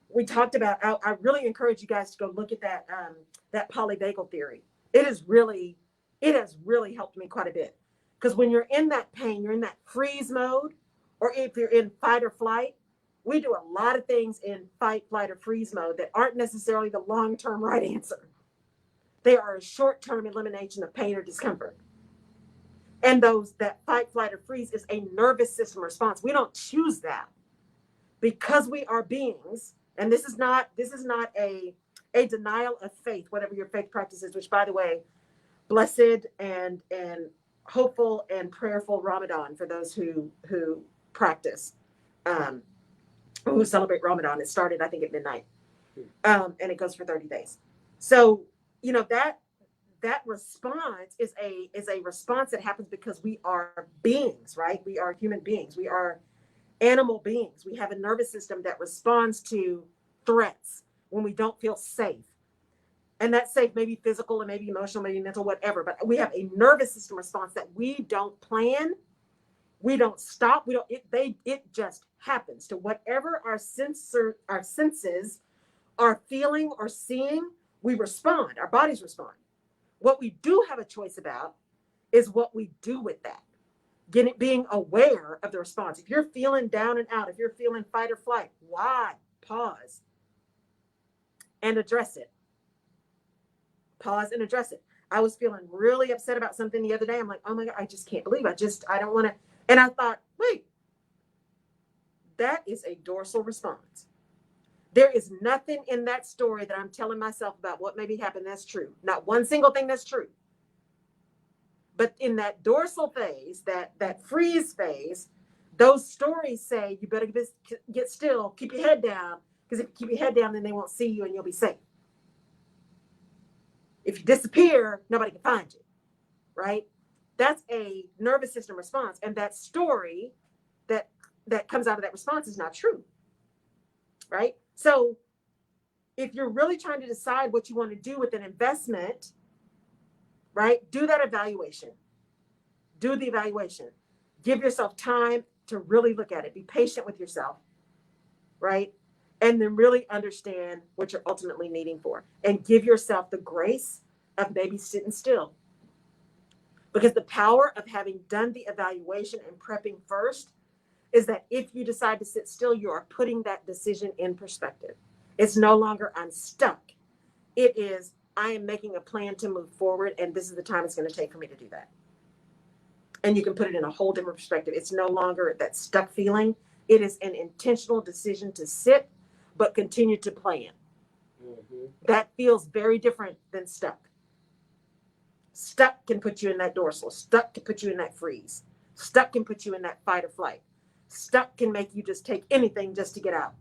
We talked about, I really encourage you guys to go look at that polyvagal theory. It has really helped me quite a bit. Because when you're in that pain, you're in that freeze mode, or if you're in fight or flight, we do a lot of things in fight, flight, or freeze mode that aren't necessarily the long-term right answer. They are a short-term elimination of pain or discomfort. And that fight, flight, or freeze is a nervous system response. We don't choose that because we are beings. And this is not a denial of faith, whatever your faith practice is, which, by the way, blessed and hopeful and prayerful Ramadan for those who practice, who celebrate Ramadan. It started, I think, at midnight, and it goes for 30 days. So, that response is a response that happens because we are beings, right? We are human beings. We are animal beings. We have a nervous system that responds to threats when we don't feel safe. And that safe may be physical and maybe emotional, maybe mental, whatever. But we have a nervous system response that we don't plan. We don't stop. It just happens to whatever our senses are feeling or seeing. We respond. Our bodies respond. What we do have a choice about is what we do with that. Being aware of the response. If you're feeling down and out, if you're feeling fight or flight, why? Pause and address it. Pause and address it. I was feeling really upset about something the other day. I'm like, oh my God, I just can't believe I don't want to. And I thought, wait, that is a dorsal response. There is nothing in that story that I'm telling myself about what maybe happened that's true. Not one single thing that's true. But in that dorsal phase, that freeze phase, those stories say you better get still, keep your head down, because if you keep your head down, then they won't see you and you'll be safe. If you disappear, nobody can find you, right? That's a nervous system response. And that story that comes out of that response is not true, right? So if you're really trying to decide what you want to do with an investment, right, do that evaluation. Do the evaluation. Give yourself time to really look at it. Be patient with yourself, right? And then really understand what you're ultimately needing for. And give yourself the grace of maybe sitting still. Because the power of having done the evaluation and prepping first is that if you decide to sit still, you are putting that decision in perspective. It's no longer I'm stuck. It is I am making a plan to move forward, and this is the time it's going to take for me to do that. And you can put it in a whole different perspective. It's no longer that stuck feeling. It is an intentional decision to sit, but continue to plan. Mm-hmm. That feels very different than stuck. Stuck can put you in that dorsal. Stuck can put you in that freeze. Stuck can put you in that fight or flight. Stuck can make you just take anything just to get out.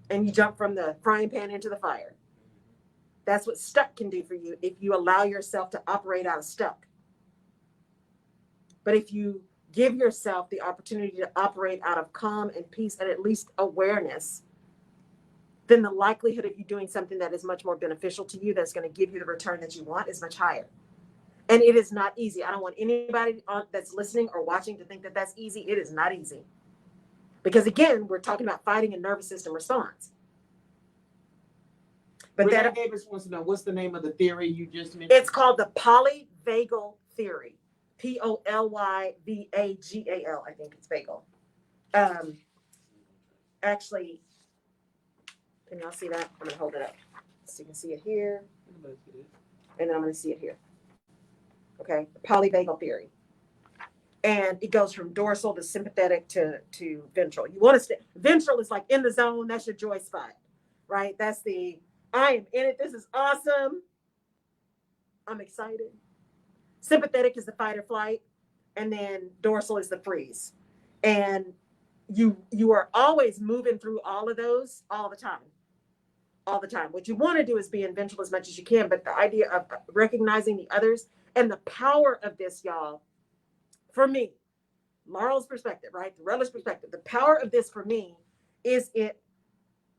And you jump from the frying pan into the fire. That's what stuck can do for you if you allow yourself to operate out of stuck. But if you give yourself the opportunity to operate out of calm and peace and at least awareness, then the likelihood of you doing something that is much more beneficial to you, that's going to give you the return that you want, is much higher. And it is not easy. I don't want anybody that's listening or watching to think that that's easy. It is not easy. Because again, we're talking about fighting a nervous system response. But Renee Davis wants to know, what's the name of the theory you just mentioned? It's called the Polyvagal Theory. Polyvagal, I think it's vagal. Actually, can y'all see that? I'm going to hold it up so you can see it here. And then I'm going to see it here. Okay, the Polyvagal Theory. And it goes from dorsal to sympathetic to ventral. You want to stay, ventral is like in the zone. That's your joy spot, right? That's the, I am in it. This is awesome. I'm excited. Sympathetic is the fight or flight. And then dorsal is the freeze. And you are always moving through all of those all the time. All the time. What you want to do is be in ventral as much as you can. But the idea of recognizing the others and the power of this, y'all, for me, Laurel's perspective, right? The Rutledge perspective, the power of this for me is it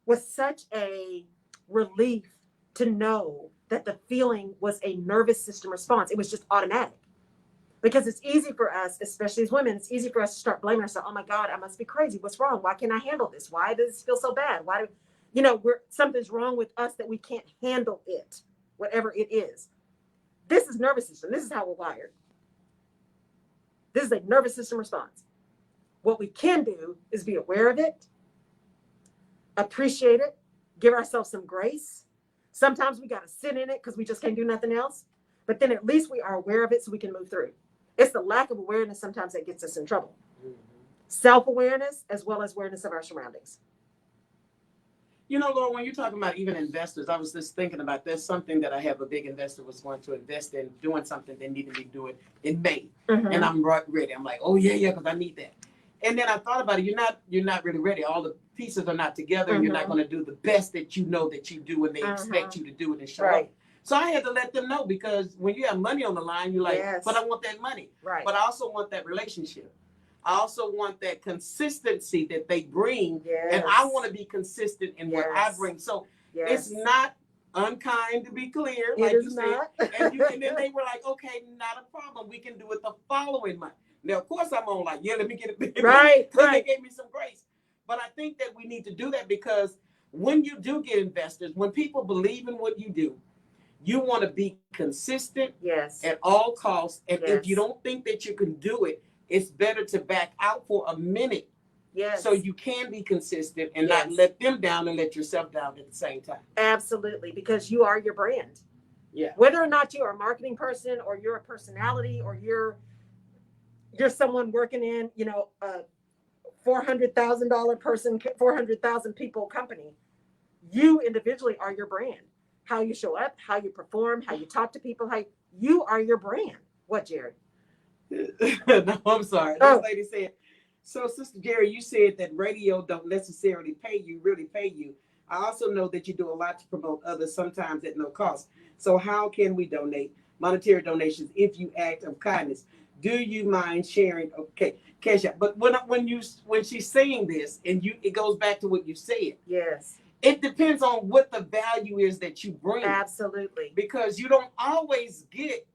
was such a relief to know that the feeling was a nervous system response. It was just automatic. Because it's easy for us, especially as women, it's easy for us to start blaming ourselves. Oh my God, I must be crazy. What's wrong? Why can't I handle this? Why does this feel so bad? Why do, something's wrong with us that we can't handle it, whatever it is. This is nervous system. This is how we're wired. This is a nervous system response. What we can do is be aware of it, appreciate it, give ourselves some grace. Sometimes we got to sit in it because we just can't do nothing else. But then at least we are aware of it so we can move through. It's the lack of awareness sometimes that gets us in trouble. Mm-hmm. Self-awareness as well as awareness of our surroundings. You know, Laura, when you're talking about even investors, I was just thinking about there's something that I have a big investor was going to invest in, doing something they needed me to do it in May. Mm-hmm. And I'm ready. I'm like, oh, yeah, because I need that. And then I thought about it. You're not really ready. All the pieces are not together. Mm-hmm. And you're not going to do the best that you know that you do when they expect you to do it and show up. So I had to let them know, because when you have money on the line, you're like, yes, but I want that money. Right. But I also want that relationship. I also want that consistency that they bring. Yes. And I want to be consistent in what I bring. So it's not unkind, to be clear. Like you said. And then they were like, okay, not a problem. We can do it the following month. Now, of course, I'm on like, let me get it. Right. Then they gave me some grace. But I think that we need to do that, because when you do get investors, when people believe in what you do, you want to be consistent at all costs. And if you don't think that you can do it, it's better to back out for a minute. Yes. So you can be consistent and not let them down and let yourself down at the same time. Absolutely. Because you are your brand. Yeah. Whether or not you are a marketing person, or you're a personality, or you're someone working in, a $400,000 person, 400,000 people company, you individually are your brand. How you show up, how you perform, how you talk to people, how you are your brand. What, Jerry? No, I'm sorry. This lady said, so Sister Jerry, you said that radio don't necessarily really pay you. I also know that you do a lot to promote others, sometimes at no cost. So how can we donate monetary donations if you act of kindness? Do you mind sharing? Okay, Kesha. But when she's saying this, and it goes back to what you said. Yes. It depends on what the value is that you bring. Absolutely. Because you don't always get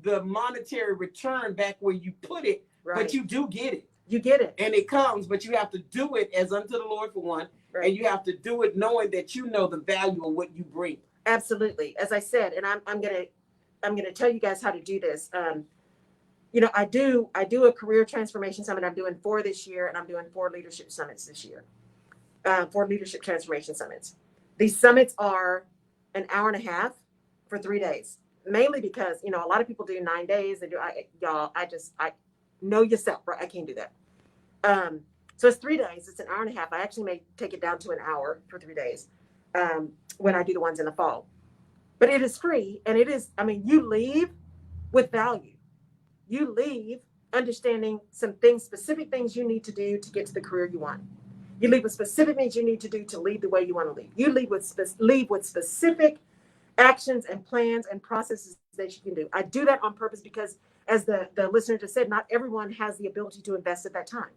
the monetary return back where you put it, but you do get it. You get it. And it comes, but you have to do it as unto the Lord for one. Right. And you have to do it knowing that you know the value of what you bring. Absolutely. As I said, and I'm gonna tell you guys how to do this. I do a career transformation summit. I'm doing 4 this year, and I'm doing 4 leadership summits this year. 4 leadership transformation summits. These summits are an hour and a half for 3 days, mainly because, a lot of people do 9 days. They do, I know yourself, right? I can't do that. So it's 3 days. It's an hour and a half. I actually may take it down to an hour for 3 days when I do the ones in the fall. But it is free, and it is, you leave with value. You leave understanding some things, specific things you need to do to get to the career you want. You leave with specific things you need to do to lead the way you want to lead. You leave with specific actions and plans and processes that you can do. I do that on purpose because, as the listener just said, not everyone has the ability to invest at that time.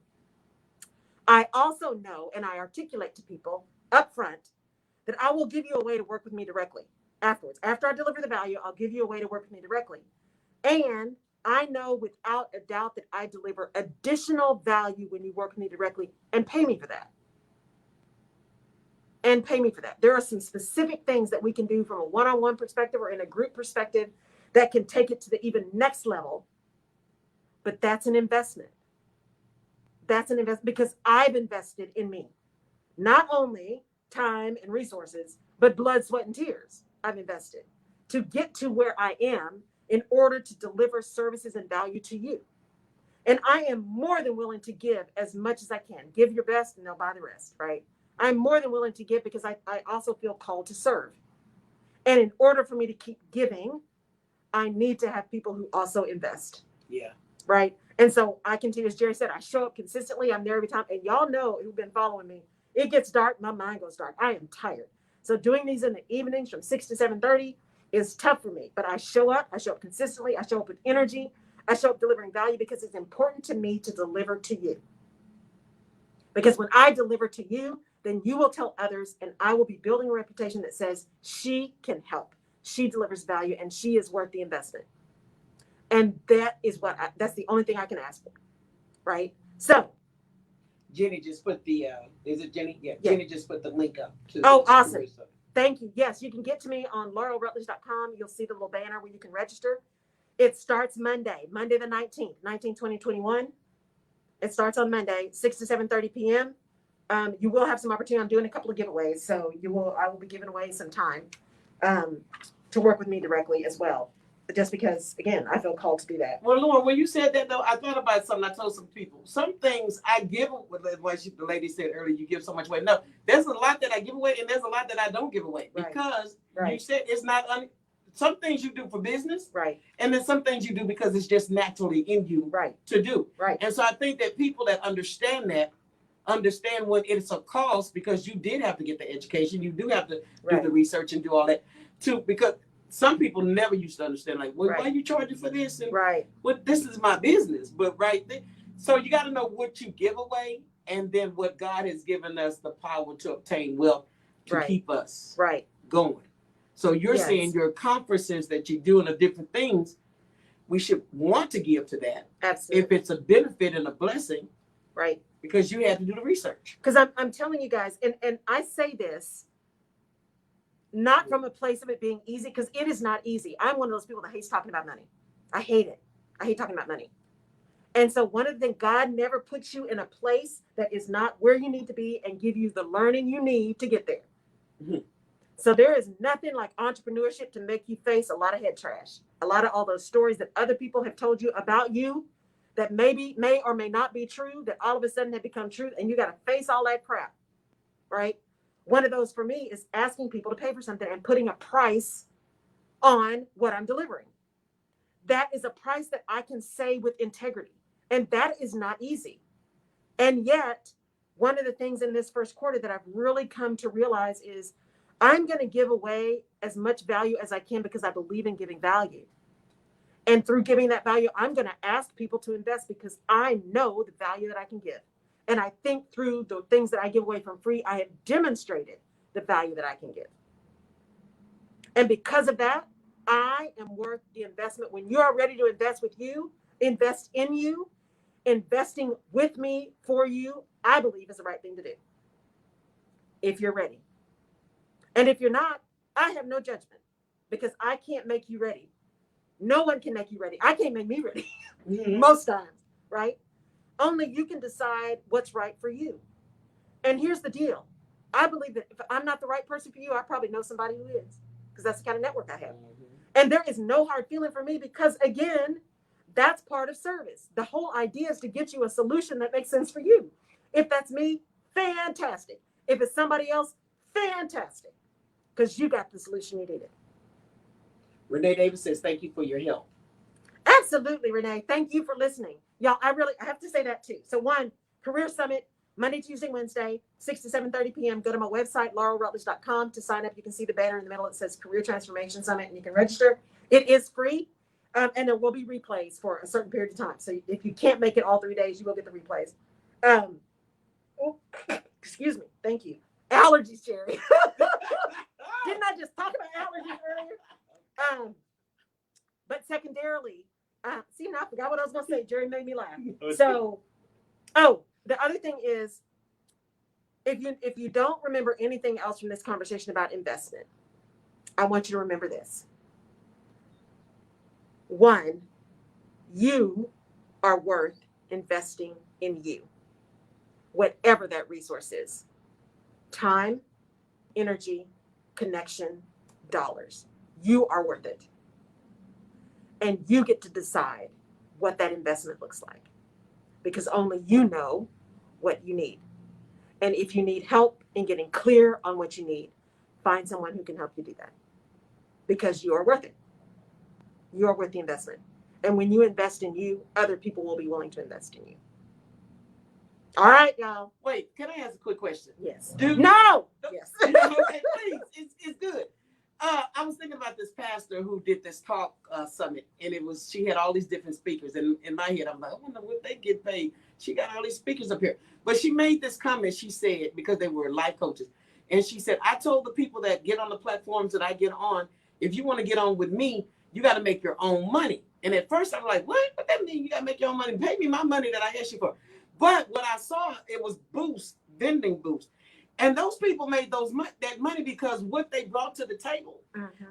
I also know, and I articulate to people up front, that I will give you a way to work with me directly afterwards. After I deliver the value, I'll give you a way to work with me directly. And I know without a doubt that I deliver additional value when you work with me directly, and pay me for that. And pay me for that. There are some specific things that we can do from a one-on-one perspective or in a group perspective that can take it to the even next level. But that's an investment. That's an investment because I've invested in me. Not only time and resources, but blood, sweat, and tears I've invested to get to where I am in order to deliver services and value to you. And I am more than willing to give as much as I can. Give your best and they'll buy the rest, right? I'm more than willing to give because I also feel called to serve. And in order for me to keep giving, I need to have people who also invest. Yeah. Right? And so I continue, as Jerry said, I show up consistently. I'm there every time. And y'all know who've been following me. It gets dark. My mind goes dark. I am tired. So doing these in the evenings from 6 to 7:30 is tough for me. But I show up consistently. I show up with energy. I show up delivering value because it's important to me to deliver to you. Because when I deliver to you, then you will tell others, and I will be building a reputation that says she can help. She delivers value, and she is worth the investment. And that is that's the only thing I can ask for, right? So Jenny just put the, is it Jenny? Yeah, yeah. Jenny just put the link up to. Oh, awesome. Thank you. Yes, you can get to me on laurelrutledge.com. You'll see the little banner where you can register. It starts Monday the 19th, 2021. It starts on Monday, 6 to 7:30 p.m. You will have some opportunity. I'm doing a couple of giveaways, so I will be giving away some time to work with me directly as well. Just because, again, I feel called to do that. Well, Lauren, when you said that, though, I thought about something. I told some people, some things I give, like the lady said earlier, you give so much away. No, there's a lot that I give away, and there's a lot that I don't give away. Right. Because Right. you said it's not, some things you do for business. Right. And then some things you do because it's just naturally in you Right. to do. Right. And so I think that people that understand when it's a cost, because you did have to get the education, you do have to do the research and do all that too, because some people never used to understand, like, well, why are you charging for this? And well, this is my business. But so you got to know what you give away, and then what God has given us the power to obtain wealth to keep us going. So you're saying your conferences that you're doing of different things, we should want to give to that. Absolutely. If it's a benefit and a blessing. Right. Because you had to do the research. Because I'm telling you guys, and I say this not from a place of it being easy, because it is not easy. I'm one of those people that hates talking about money. I hate it. I hate talking about money. And so one of the things, God never puts you in a place that is not where you need to be and give you the learning you need to get there. Mm-hmm. So there is nothing like entrepreneurship to make you face a lot of head trash. A lot of all those stories that other people have told you about you that may or may not be true, that all of a sudden have become true, and you got to face all that crap, right? One of those for me is asking people to pay for something and putting a price on what I'm delivering. That is a price that I can say with integrity. And that is not easy. And yet, one of the things in this first quarter that I've really come to realize is I'm going to give away as much value as I can because I believe in giving value. And through giving that value, I'm going to ask people to invest because I know the value that I can give. And I think through the things that I give away for free, I have demonstrated the value that I can give. And because of that, I am worth the investment. When you are ready to invest with you, invest in you, investing with me for you, I believe is the right thing to do. If you're ready. And if you're not, I have no judgment because I can't make you ready. No one can make you ready. I can't make me ready most times, right? Only you can decide what's right for you. And here's the deal. I believe that if I'm not the right person for you, I probably know somebody who is, because that's the kind of network I have. And there is no hard feeling for me because, again, that's part of service. The whole idea is to get you a solution that makes sense for you. If that's me, fantastic. If it's somebody else, fantastic. Because you got the solution you needed. Renee Davis says, thank you for your help. Absolutely, Renee. Thank you for listening. Y'all, I have to say that too. So one, Career Summit, Monday, Tuesday, Wednesday, 6 to 7:30 p.m. Go to my website, laurelrutledge.com to sign up. You can see the banner in the middle. It says Career Transformation Summit, and you can register. It is free, and there will be replays for a certain period of time. So if you can't make it all 3 days, you will get the replays. Excuse me. Thank you. Allergies, Jerry. Didn't I just talk about allergies earlier? But secondarily, see, now I forgot what I was going to say. Jerry made me laugh. So, the other thing is, if you don't remember anything else from this conversation about investment, I want you to remember this. One, you are worth investing in you, whatever that resource is. Time, energy, connection, dollars. You are worth it. And you get to decide what that investment looks like, because only you know what you need. And if you need help in getting clear on what you need, find someone who can help you do that, because you are worth it. You are worth the investment. And when you invest in you, other people will be willing to invest in you. All right, y'all. Wait, can I ask a quick question? Yes. No. Yes. Okay, please. It's good. I was thinking about this pastor who did this talk summit, and she had all these different speakers. And in my head, I'm like, I wonder what they get paid She got all these speakers up here. But she made this comment. She said, because they were life coaches. And she said, I told the people that get on the platforms that I get on, if you want to get on with me, you got to make your own money. And at first I was like, what? What that mean? You got to make your own money? Pay me my money that I asked you for. But what I saw, it was boost, vending boost. And those people made that money because what they brought to the table,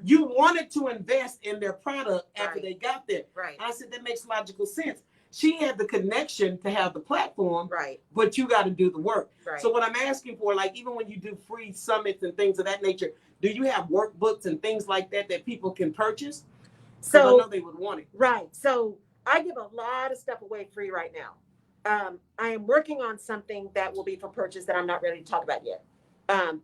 you wanted to invest in their product after they got there. Right. I said, that makes logical sense. She had the connection to have the platform, right? But you got to do the work. Right. So what I'm asking for, like, even when you do free summits and things of that nature, do you have workbooks and things like that that people can purchase? So I know they would want it. Right. So I give a lot of stuff away free right now. I am working on something that will be for purchase that I'm not ready to talk about yet.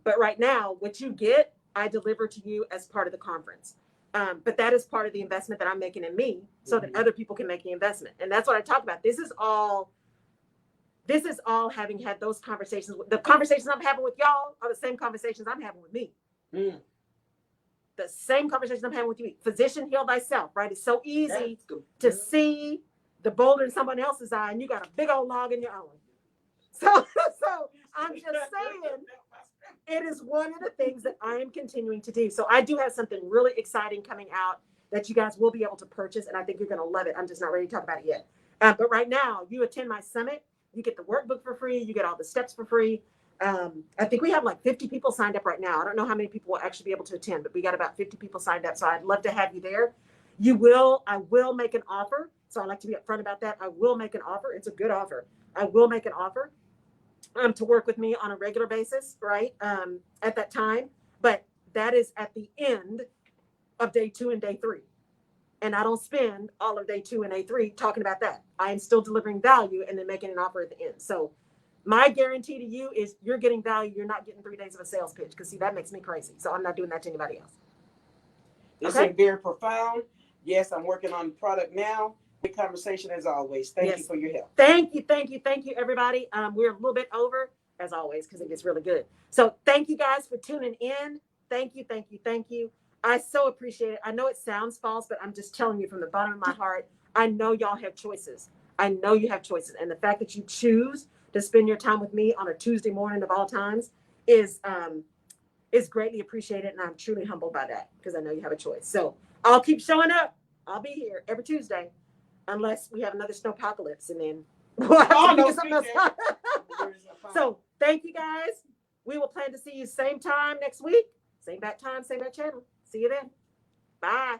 But right now, what you get, I deliver to you as part of the conference. But that is part of the investment that I'm making in me so that other people can make the investment. And that's what I talk about. This is all having had those conversations. The conversations I'm having with y'all are the same conversations I'm having with me. The same conversations I'm having with you. Physician, heal thyself, right? It's so easy to see the boulder in someone else's eye, and you got a big old log in your own. So I'm just saying, it is one of the things that I am continuing to do. So I do have something really exciting coming out that you guys will be able to purchase, and I think you're going to love it. I'm just not ready to talk about it yet. But right now, you attend my summit, you get the workbook for free, you get all the steps for free. I think we have like 50 people signed up right now. I don't know how many people will actually be able to attend, but we got about 50 people signed up. So I'd love to have you there. I will make an offer. So I like to be upfront about that. I will make an offer. It's a good offer. I will make an offer to work with me on a regular basis, right? At that time. But that is at the end of day 2 and day 3. And I don't spend all of day 2 and day 3 talking about that. I am still delivering value and then making an offer at the end. So my guarantee to you is you're getting value. You're not getting 3 days of a sales pitch, because see, that makes me crazy. So I'm not doing that to anybody else. This is very profound. Yes, I'm working on the product now. Good conversation as always. Thank you for your help. Thank you, everybody. We're a little bit over, as always, because it gets really good. So thank you guys for tuning in. Thank you. I so appreciate it. I know it sounds false, but I'm just telling you from the bottom of my heart, I know y'all have choices. I know you have choices. And the fact that you choose to spend your time with me on a Tuesday morning of all times is greatly appreciated. And I'm truly humbled by that, because I know you have a choice. So I'll keep showing up. I'll be here every Tuesday, unless we have another snowpocalypse, and then we'll have to do something else. So thank you guys. We will plan to see you same time next week. Same bat time, same bat channel. See you then. Bye.